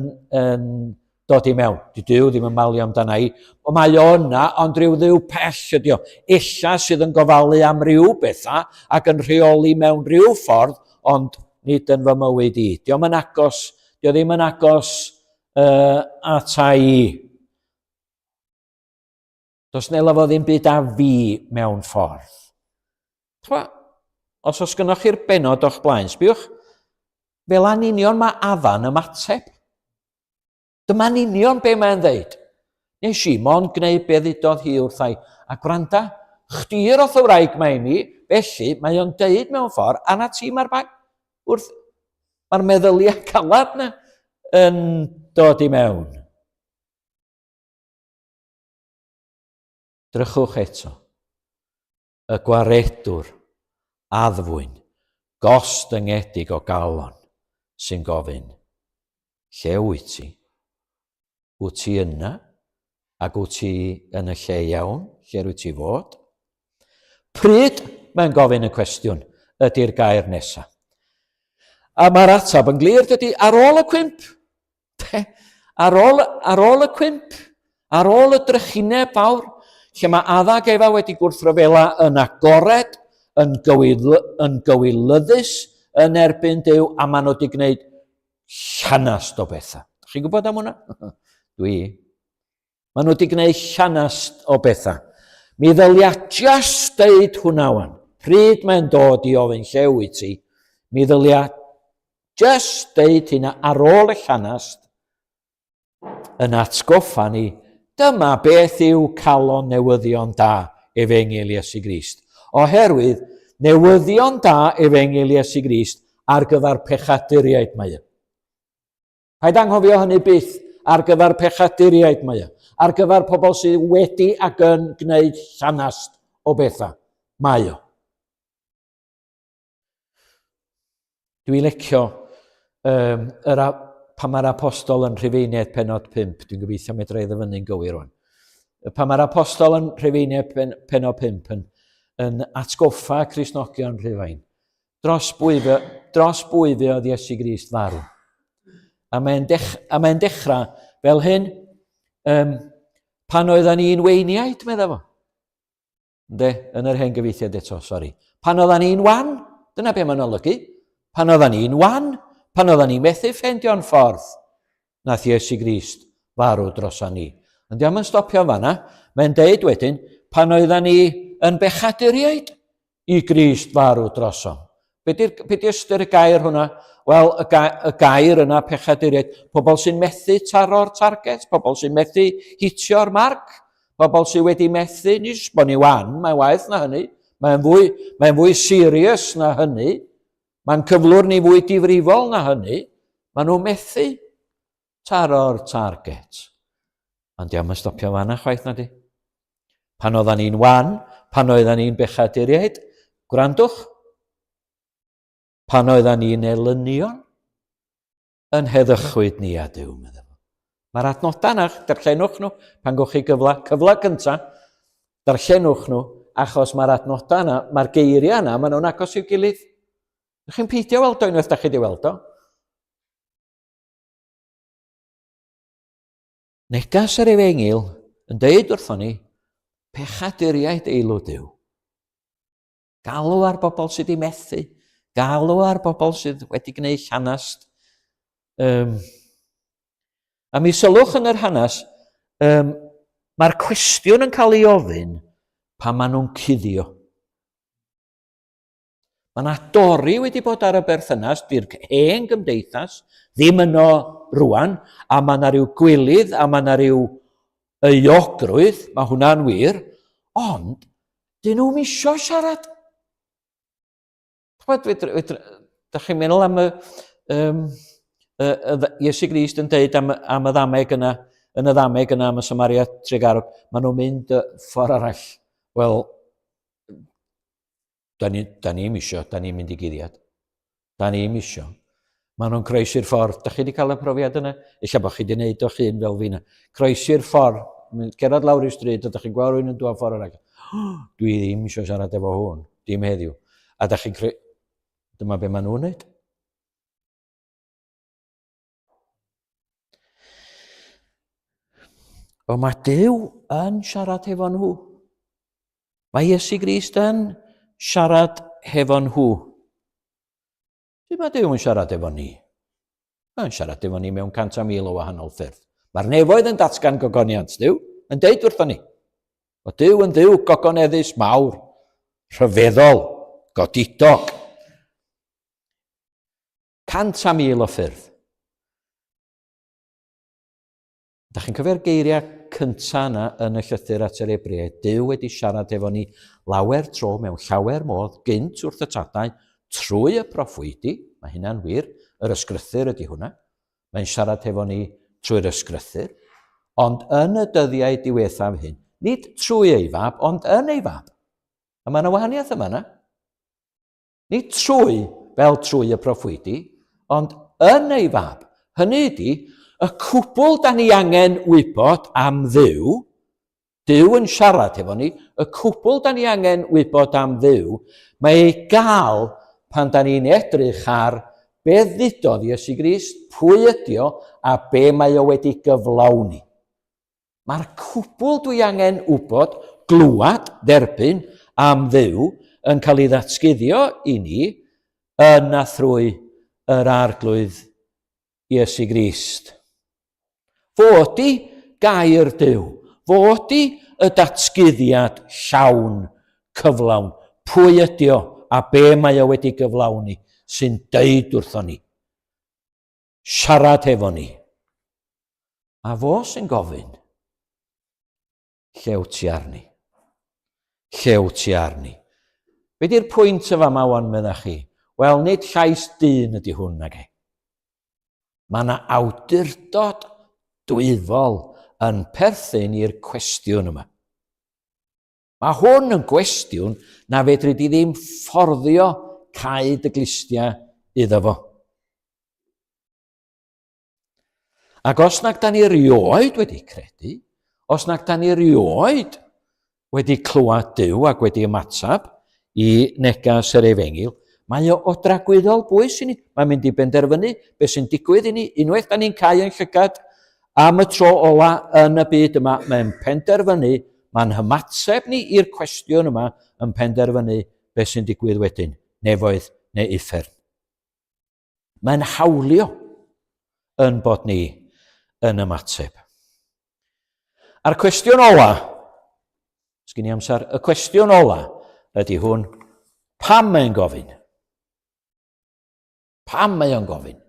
dod i mewn. Dyw ddim yn malio amdana i. O mae o yna, ond rhyw ddiw pell ydi o. Ella sydd yn gofalu am ryw bethau ac yn rheoli mewn rhyw ffordd, ond nid yn fy mywyd i. Dio ddim yn agos ata i. Does nela fo ddim byd â fi mewn ffordd. Os oes gynnwch chi'r benod o'ch blaen, sbiwch, fel a'n union mae addan ymateb. Dyma'n union be mae'n ddeud. Nes i mon gwneud be ddudodd hi wrthai. A gwranda, chdi'r oedd y wraig mae mi, felly mae o'n deud mewn ffordd, anna ti mae'r bag. Mae'r meddyliau calad na yn dod i mewn. Drychwch eto. Y gwaredwr, addfwyn, gostyngedig o galon, sy'n gofyn, lle wyt ti? Wyt ti yna? Ac wyt ti yn y lle iawn? Lle wyt ti fod? Pryd, mae'n gofyn y cwestiwn, ydy'r gair nesaf. A mae'r atab yn glir, dydy, ar ôl y cwymp. Ar ôl y cwymp, ar ôl y drychineb fawr, lle mae addag efa wedi gwrthryfela yn agored, yn gywilyddus, yn erbyn Duw, a maen nhw wedi gwneud llanast o bethau. Chi'n gwybod am hwnna? Dwi. Maen nhw wedi gwneud llanast o bethau. Mi ddylia just deud hwnna wan. Pryd mae'n dod i ofyn lle wyt ti, mi ddylia just deud hynna ar ôl y llanast yn atgoffa ni, dyma beth yw calon newyddion da Efengil Iesu Grist. Oherwydd newyddion da Efengil Iesu Grist ar gyfer pechaduriaid mae. Paid anghofio hynny byth ar gyfer pechaduriaid mae. Ar gyfer pobl sydd wedi ac yn gwneud llanast o bethau mae o. Dwi'n licio pan mae'r apostol yn Rhufeiniaid penod 5, dwi'n gobeithio medra i ddyfynu'n gywir o'n. Pan mae'r apostol yn Rhufeiniaid penod 5 yn atgoffa Cristnogion Rhufain, dros bwy oedd Iesu Grist farw. A mae'n dechrau fel hyn, pan oedden ni'n weiniaid, medda fo. Yn yr hen gyfeithiad eto, sori. Pan oedden ni'n wan, dyna be mae'n olygu. Pan oedden ni'n wan, pan oedden ni'n methu ffendio'n ffordd, nath Iesu Grist farw drosan ni. Ond diolch yn stopio fanna, mae'n deud wedyn, pan oedden ni yn bechaduriaid, i Grist farw drosom. Be di ystyr y gair hwnna? Wel, y gair yna pechaduriaid, pobl sy'n methu taro'r target, pobl sy'n methu hitio'r marc, pobl sy'n wedi methu, nis bod ni wan, mae'n waith na hynny, mae'n fwy serious na hynny, mae'n cyflwr ni fwy difrifol na hynny, maen nhw'n methu taro'r target. Ond diolch yn stopio fanna chwaith na di. Pan oedden ni'n wan, pan oedden ni'n bechaduriaid, gwrandwch, pan oedden ni'n elynion, yn heddychwyd ni a Duw, meddwl. Mae'r adnodau yna, darllenwch nhw, pan gwch chi cyfla gyntaf, darllenwch nhw, achos mae'r adnodau yna, mae'r geiriau yna, maen nhw'n agos i'w gilydd. Ydych chi'n peidio weld o unwaith da chi wedi weld o? Negas yr Efengil yn deud wrthon ni, pechaduriaid eilw Duw. Galw ar bobl sydd wedi methu, galw ar bobl sydd wedi gwneud llanast. A mi sylwch yn yr hanes, mae'r cwestiwn yn cael ei ofyn pan maen nhw'n cuddio. Mae yna dorri wedi bod ar y berthynas, di'r hen gymdeithas, ddim yno rwan, a mae yna rhyw gwilydd, a mae yna rhyw euogrwydd, mae hwnna'n wir, ond dyn nhw'n isio siarad. Da chi'n meddwl am Iesu Grist yn deud am y ddameg yna, yn y ddameg yna am y Samaria Tregarwg, maen nhw'n mynd ffordd arall. Wel, da ni'n isio, da ni'n mynd i guddiad. Da ni'n isio. Maen nhw'n croesi'r ffordd. Da chi wedi cael y profiad yna? Eich bod chi wedi gwneud o'ch hun fel fi yna. Croesi'r ffordd. Cerad lawr i'r stryd, a da chi'n gweld rhywun yn dod ffordd arall. Dwi ddim isio siarad efo hwn. Dim heddiw. A da chi'n dyma be maen nhw'n wneud. O mae Duw yn siarad efo nhw. Mae Iesu Grist yn siarad efo nhw. Sut mae Duw yn siarad efo ni? Mae'n siarad efo ni mewn 100,000 o wahanol ffyrdd. Mae'r nefoedd yn datgan gogoniant Duw, yn deud wrthon ni. O Duw yn Duw gogoneddus mawr, rhyfeddol, godidog. 100,000 o ffyrdd. Da chi'n cyfer geiriau cynta yna yn y llythyr at yr Ebriau, Duw wedi siarad efo ni lawer tro mewn llawer modd gynt wrth y tadau trwy y proffwydi, mae hynna'n wir, yr ysgrythyr ydy hwnna, mae'n siarad efo ni trwy'r ysgrythyr, ond yn y dyddiau diwethaf hyn, nid trwy ei fab, ond yn ei fab. A mae yna wahaniaeth yma yna. Nid trwy, fel trwy y proffwydi, ond yn ei fab. Hynny ydy, y cwbl da ni angen wybod am Dduw, Duw yn siarad efo ni, y cwbl da ni angen wybod am Dduw, mae ei gael pan da ni'n edrych ar be ddudodd Iesu Grist, pwy ydi o, a be mae o wedi gyflawni. Mae'r cwbl dwi angen wybod, glwad, derbyn, am Dduw, yn cael ei ddatguddio i ni yn a thrwy yr arglwydd Iesu Grist. Fod i gair Duw, fod i y datguddiad llawn cyflawn, pwy ydi o a be mae o wedi gyflawni, sy'n deud wrtho ni, siarad efo ni. A fo sy'n gofyn, llew ti arni, llew ti arni. Be di'r pwynt y fama wan medda chi? Wel, nid llais dyn ydy hwn nag e. Mae yna awdurdod dwyfol yn perthyn i'r cwestiwn yma. Mae hwn yn gwestiwn na fedri di ddim fforddio cael dy glustia iddo fo. Ac os nag da ni rioed wedi credu, os nag da ni rioed wedi clywed Duw ac wedi ymatab i negas yr Efengil, mae o dragwyddol bwys i ni. Mae'n mynd i benderfynu beth sy'n digwydd i ni. Unwaith da ni'n cael yn llygad am y tro ola yn y byd yma, mae'n penderfynu, mae'n hymateb ni i'r cwestiwn yma yn penderfynu beth sy'n digwydd wedyn, nefoedd neu uffern. Mae'n hawlio yn bod ni yn ymateb. A'r cwestiwn ola, sgyn i amser, y cwestiwn ola ydy hwn, pam mae'n gofyn? Pam mae o'n gofyn?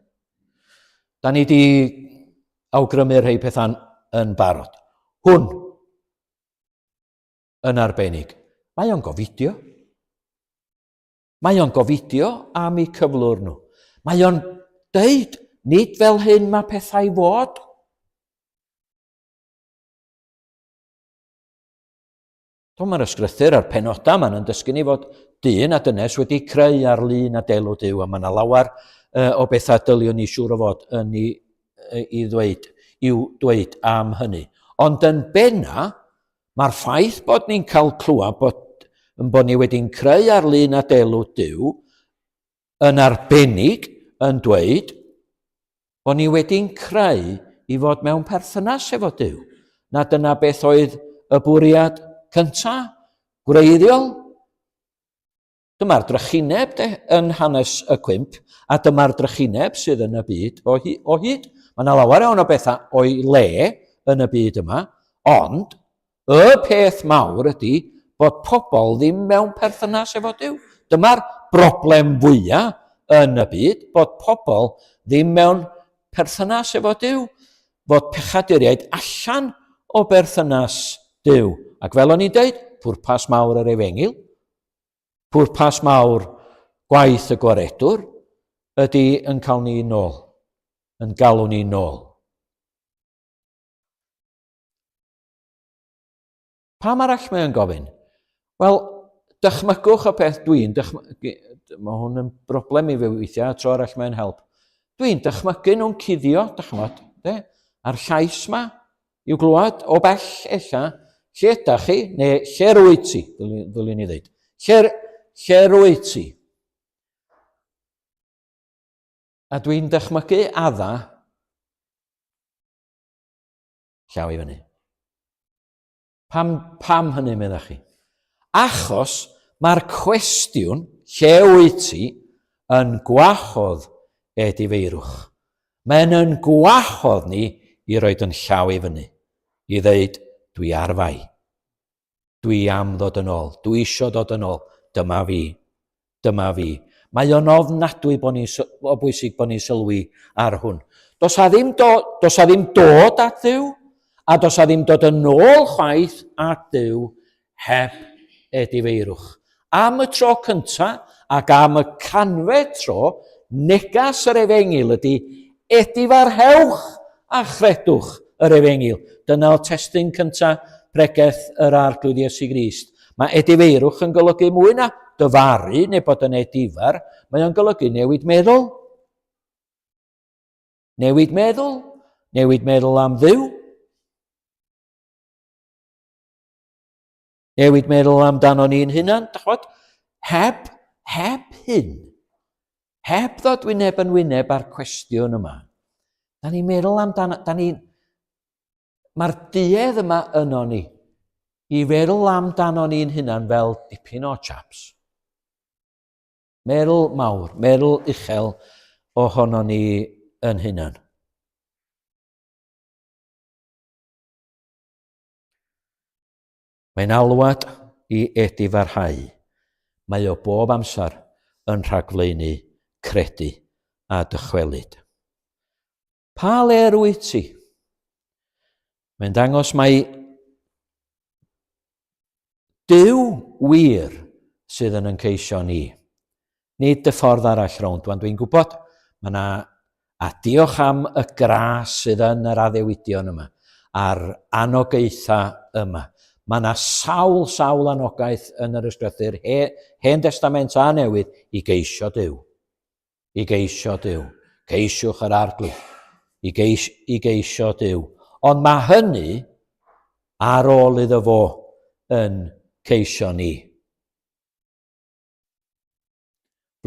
Da ni wedi awgrymu rhai pethau yn barod. Hwn yn arbennig. Mae o'n gofidio. Mae o'n gofidio am eu cyflwr nhw. Mae o'n deud, nid fel hyn mae pethau fod. Mae'r ysgrythyr a'r penodau ma'n dysgu ni fod dyn a dynes wedi creu ar lun a delw Duw, a mae yna lawer o bethau dyliwn ni siŵr o fod yn i ddweud am hynny. Ond yn benna, mae'r ffaith bod ni'n cael clywed bod ni wedi'n creu ar lun a delw Duw yn arbennig yn dweud bod ni wedi'n creu i fod mewn perthynas efo Duw. Na dyna beth oedd y bwriad cyntaf, gwreiddiol. Dyma'r drychineb yn hanes y cwymp, a dyma'r drychineb sydd yn y byd o hyd. Mae yna lawer iawn o bethau o'i le yn y byd yma, ond y peth mawr ydy bod pobl ddim mewn perthynas efo Duw. Dyma'r broblem fwyaf yn y byd, bod pobl ddim mewn perthynas efo Duw, bod pechaduriaid allan o berthynas Duw. Ac fel o'n i'n dweud, pwrpas mawr yr Efengil, pwrpas mawr gwaith y gwaredwr, ydy yn cael ni nôl, yn galw ni nôl. Pam arall mae'n gofyn? Wel, dychmygwch y peth mae hwn yn broblem i fi weithiau, tro arall mae'n help. Dwi'n dychmygu nhw'n cuddio, dychmod, a'r llais yma, i'w glwad o bell ella, lle ydych chi, neu lle rwy ti, ddylwn i ddweud. Lle rwy ti. A dwi'n dychmygu adda, llaw i fyny. Pam hynny meddach chi? Achos mae'r cwestiwn, lle wyt ti, yn gwahodd edifeirwch. Mae'n yn gwahodd ni i roed yn llaw i fyny. I ddeud, dwi ar fai. Dwi am ddod yn ôl. Dwi eisiau dod yn ôl. Dyma fi. Dyma fi. Mae o'n ofnadwy o bwysig bod ni'n sylwi ar hwn. Does a ddim dod at Dduw, a does a ddim dod yn ôl chwaith at Dduw heb edifeirwch. Am y tro cyntaf ac am y canfed tro, negas yr Efengil ydy edifarhewch a chredwch yr Efengil. Dyna'r testun cyntaf pregeth yr Arglwydd Iesu Grist. Mae edifeirwch yn golygu mwy na dyfaru neu bod yn edifar, mae o'n golygu newid meddwl. Newid meddwl am Dduw. Newid meddwl amdano ni'n hunan, heb hyn, heb ddod wyneb yn wyneb ar cwestiwn yma. Da ni'n meddwl amdano, mae'r duedd yma yno ni, i feddwl amdano ni'n hunan fel dipyn o chaps. Meddwl mawr, meddwl uchel ohono ni yn hunan. Mae'n alwad i edifarhau. Mae o bob amser yn rhagflaenu credu a dychwelyd. Pa le wyt ti? Mae'n dangos mai Duw wir sydd yn ceisio ni. Nid y ffordd arall rownd. Dwi'n gwybod, a diolch am y gras sydd yn yr addewidion yma, a'r anogaethau yma. Mae yna sawl anogaeth yn yr ysgrythur, Hen Testament a Newydd, i geisio Duw. I geisio Duw. Geisiwch yr arglwydd. I geisio Duw. Ond mae hynny ar ôl iddo fo yn ceisio ni.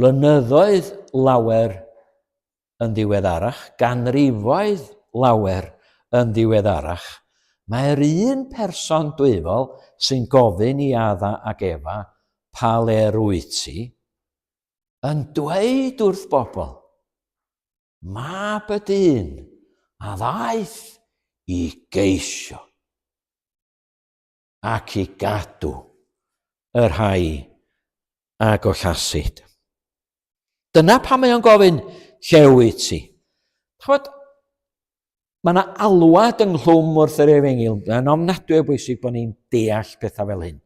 Blynyddoedd lawer yn ddiweddarach, ganrifoedd lawer yn ddiweddarach, mae'r un person dwyfol sy'n gofyn i Adda ac Efa pa le wyt ti, yn dweud wrth bobl, mab y dyn a ddaeth i geisio ac i gadw yr rhai a gollasyd. Dyna pam mae o'n gofyn, lle wyt ti? Mae yna alwad ynghlwm wrth yr Efengil. Mae'n ofnadwy o bwysig bod ni'n deall pethau fel hyn.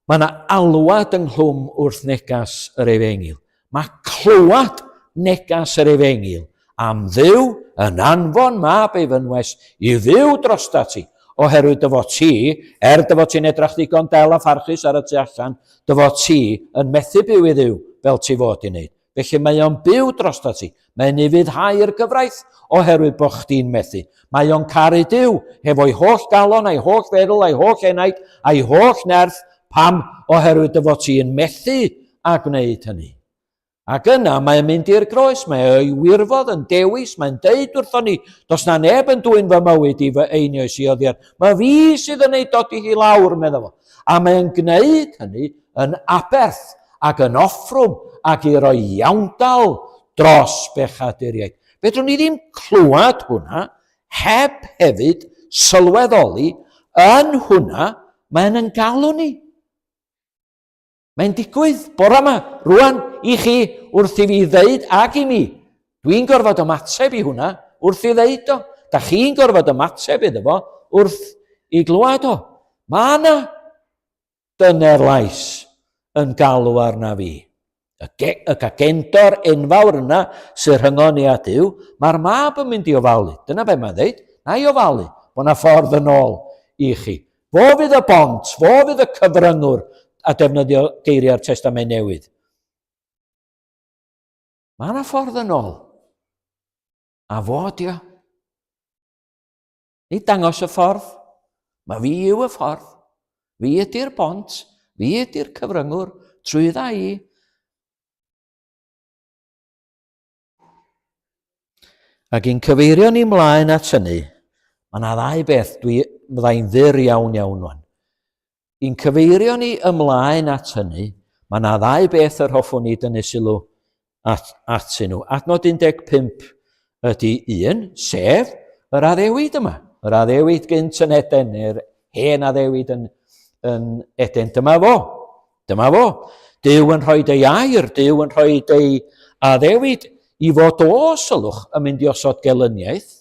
Mae yna alwad ynghlwm wrth negas yr Efengil. Mae clywad negas yr Efengil am Dduw yn anfon mab ei fynwes i fyw drosta ti. Oherwydd dyfo ti, dyfo ti'n edrach ddigon del a pharchus ar y tu allan, dyfo ti yn methu byw i Dduw fel ti fod i wneud. Felly mae o'n byw drosta ti. Mae'n ufuddhau'r gyfraith oherwydd bod chdi'n methu. Mae o'n caru Duw hefo'i holl galon, a'i holl feddwl, a'i holl enaid, a'i holl nerth, pam oherwydd dyfo ti'n methu a gwneud hynny. Ac yna mae'n mynd i'r groes, mae'n wirfodd yn dewis, mae'n deud wrthon ni, dos na neb yn dwy'n fy mywyd i fy einioes i oddiad. Mae fi sydd yn ei dod i hi lawr, meddwl fo. A mae'n gwneud hynny yn aberth ac yn offrwm ac i roi iawndal dros bechaduriaid. Fedrwn ni ddim clywed hwnna heb hefyd sylweddoli yn hwnna mae'n yn galw ni. Mae'n digwydd bore yma, rwan, i chi wrth i fi ddeud ag i mi. Dwi'n gorfod ymateb i hwnna wrth i ddeud o. Da chi'n gorfod ymateb iddo fo wrth i glwad o. Mae yna dyner lais yn galw arna fi. Y cagendor enfawr yna sy'n rhyngon ni at Duw, mae'r mab yn mynd i ofalu. Dyna be mae'n dweud, na i ofalu, bod yna ffordd yn ôl i chi. Fo fydd y bont, fo fydd y cyfryngwr, a defnyddio geiriau'r Testament Newydd. Mae yna ffordd yn ôl. A fo dio. Ni dangos y ffordd. Mae fi yw y ffordd. Fi ydy'r bont. Fi ydy'r cyfryngwr. Trwydda i. Ac i'n cyfeirio ni mlaen at hynny, mae yna ddau beth byddai'n ddyr iawn wan. I'n cyfeirio ni ymlaen at hynny, mae yna ddau beth yr hoffwn ni dynnu sylw atyn nhw. Adnod 15 ydy un, sef yr addewid yma. Yr addewid gynt yn Eden, neu'r hen addewid yn Eden. Dyma fo. Dyma fo. Duw yn rhoi ei air, Duw yn rhoi ei addewid i fod o, sylwch, yn mynd i osod gelyniaeth.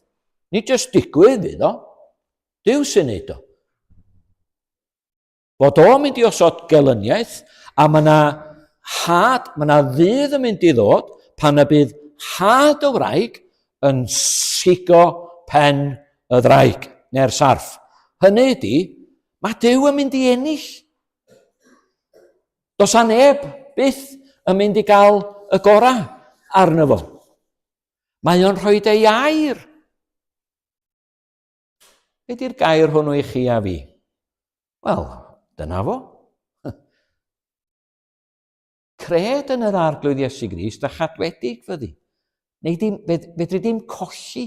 Ni jyst digwydd fydd o. Duw sy'n neud o. Fod o'n mynd i osod gelyniaeth, a mae yna ddydd yn mynd i ddod pan y bydd had o wraig yn sigo pen y ddraig, neu'r sarf. Hynny ydy, mae Duw yn mynd i ennill. Does a neb byth yn mynd i gael y gorau arno fo. Mae o'n rhoi ei air. Be di'r gair hwnnw i chi a fi? Wel, dyna fo. Cred yn yr arglwydd Iesu Grist a chadwedig fyddi. Fedri dim colli.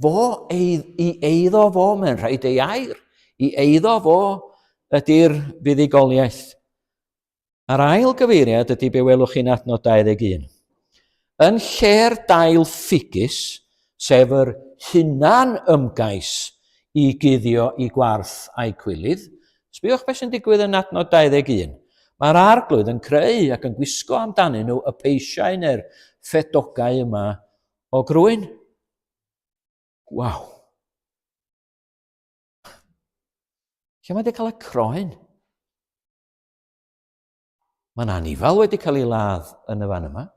I eiddo fo, mae'n rhoi ei air. I eiddo fo ydy'r fuddugoliaeth. A'r ail gyfeiriad ydy be welwch chi'n adnod 21. Yn lle'r dail ffigus, sef yr hunan ymgais i guddio i gwarth a'i cwilydd, sbiwch beth sy'n digwydd yn adnod 21. Mae'r arglwydd yn creu ac yn gwisgo amdanyn nhw y peisiau neu'r ffedogau yma o grwyn. Waw. Lle mae wedi cael y croen? Mae'n anifal wedi cael ei ladd yn y fan yma.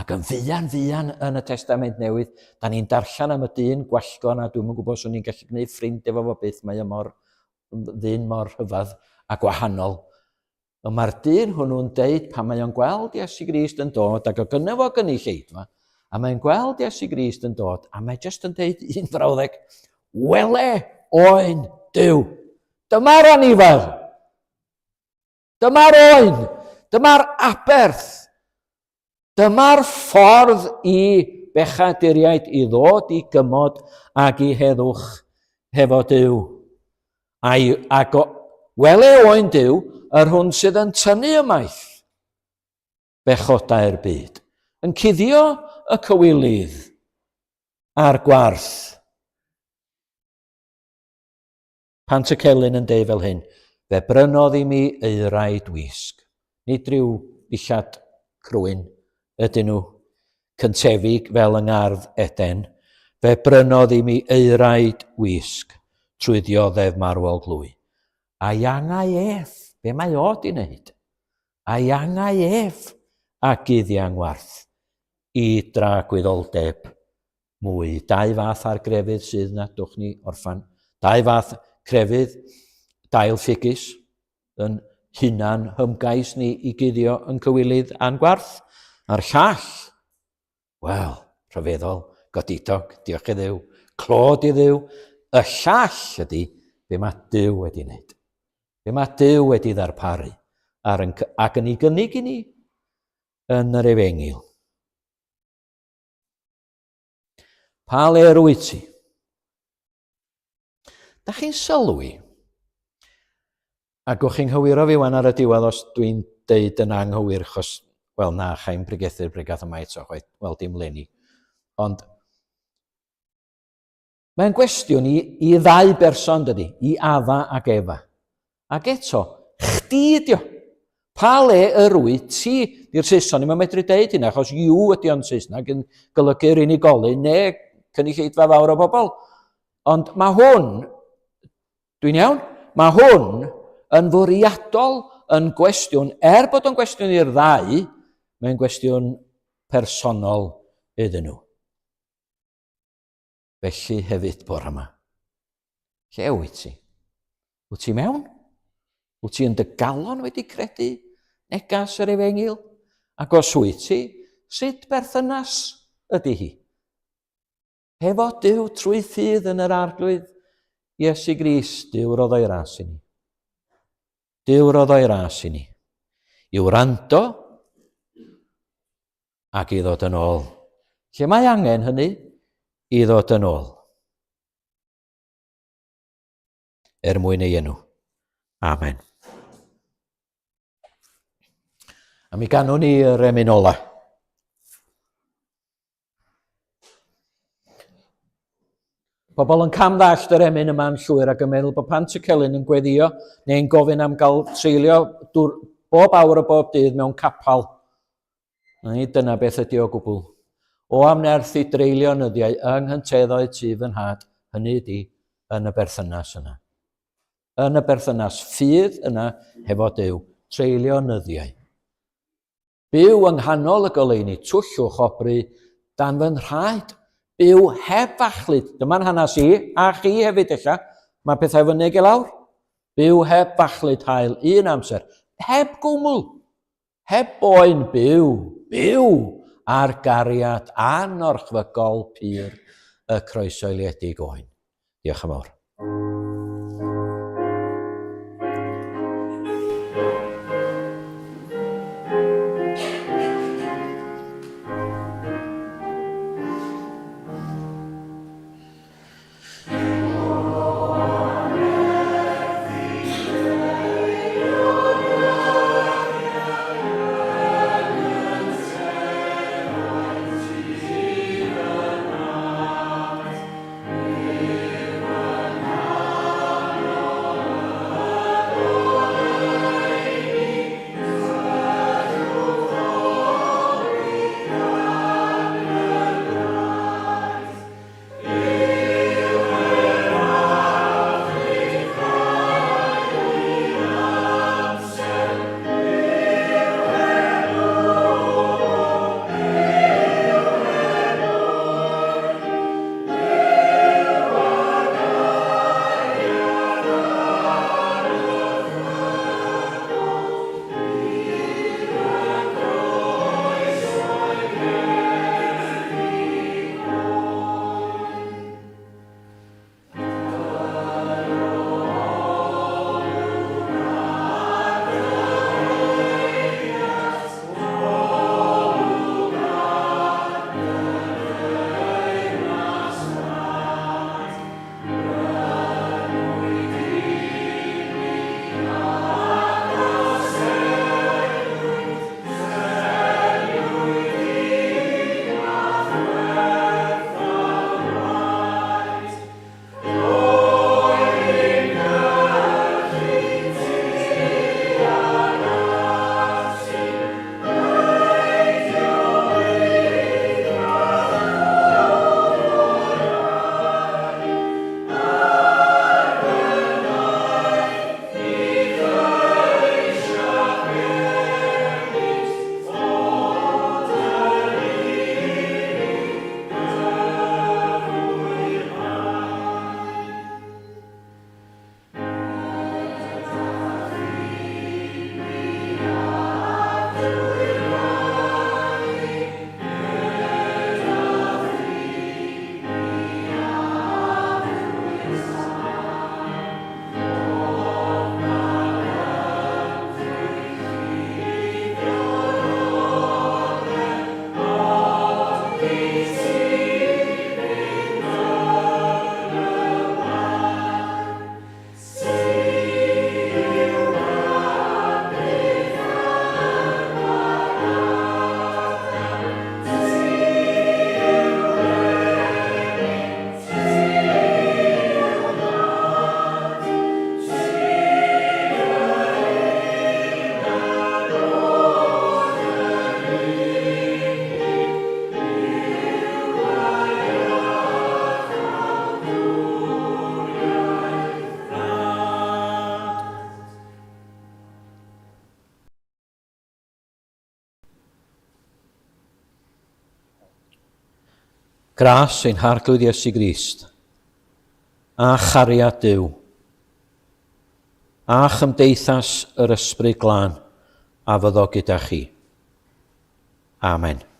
Ac yn fuan yn y Testament Newydd, da ni'n darllen am y dyn gwallgon, a dwi'n yn gwybod os o'n i'n gallu gwneud ffrind efo fo byth, mae o ddyn mor hyfedd a gwahanol. Mae'r dyn hwnnw'n deud pan mae o'n gweld Iesu Grist yn dod, ac o gynna fo gynulleidfa, a mae'n gweld Iesu Grist yn dod, a mae jyst yn deud un frawddeg, wele oen Duw. Dyma'r anifel. Dyma'r oen. Dyma'r aberth. Dyma'r ffordd i bechaduriaid i ddod i gymod ac i heddwch hefo Duw. Ac wele oen Duw yr hwn sydd yn tynnu ymaith bechodau'r byd. Yn cuddio y cywilydd a'r gwarth. Pant y celyn yn deud fel hyn, fe brynodd i mi eiraid wisg. Nid rhyw dillad crwyn ydyn nhw cyntefig fel yng ngardd Eden. Fe brynodd i mi eiraid wisg trwy ddioddef marwol-glwy. A iangau ef, be mae o di wneud? A iangau ef a guddiang warth i dra gwyddoldeb mwy. Dau fath ar grefydd sydd na, dwch ni orffan. Dau fath crefydd, dail ffigus, yn hunan hymgais ni i guddio yn cywilydd a'n gwarth. A'r llall, wel, rhyfeddol, godidog, diolch i Dduw, clod i Dduw. Y llall ydy be mae Duw wedi wneud. Be mae Duw wedi ddarparu ac yn ei gynnig i ni yn yr Efengil. Pa ler wyt ti? Da chi'n sylwi? Ac o'ch chi'n hywiro fi wan ar y diwedd os dwi'n deud yn anghywir, achos, wel na, chai'n pregethu'r bregath yma eto, wel dim leni. Ond mae'n gwestiwn i ddau berson dydy, i Adda ac Efa. Ac eto, chdi ydi o. Pa le yr wyt ti? Di'r Saeson, ni'n medru deud hynna, achos you ydi o'n Saesneg yn golygu'r unigolyn, neu cynulleidfa fawr o bobl. Ond mae hwn, dwi'n iawn, mae hwn yn fwriadol yn gwestiwn, bod o'n gwestiwn i'r ddau, mae'n gwestiwn personol iddyn nhw. Felly hefyd bore yma. Lle wyt ti? Wyt ti mewn? Wyt ti yn dy galon wedi credu negas yr Efengyl? Ac os wyt ti, sut berthynas ydy hi? Hefo Duw trwy ffydd yn yr arglwydd, Iesu Grist, Duw roedd o'i ras i ni. Duw roedd o'i ras i ni. I wrando ac i ddod yn ôl. Lle mae angen hynny? I ddod yn ôl. Mwyn ei enw. Amen. A mi ganwn ni yr emyn ola. Pobl yn camddallt yr emyn yma'n llwyr ac yn meddwl bod pant y celyn yn gweddio neu'n gofyn am gael treulio bob awr o bob dydd mewn capal. Dyna beth ydi o gwbl. O amnerth i dreulio nyddiau yng nghynteddoedd tu fy nhad, hynny ydi yn y berthynas yna. Yn y berthynas ffydd yna hefo Duw, treulio nyddiau. Byw yng nghanol y goleuni twllwch obru dan fy nhraed. Byw heb fachlyd. Dyma'n hanes i, a chi hefyd eich. Mae pethau fynig i lawr. Byw heb fachlyd hael un amser. Heb gwmwl. Heb boen byw. Byw ar gariad anorchfygol pur y croesoeliedig oen. Diolch yn fawr. Gras ein harglwydd Iesu Grist, a chariad Duw, a chymdeithas yr ysbryd glân, a fyddo gyda chi. Amen.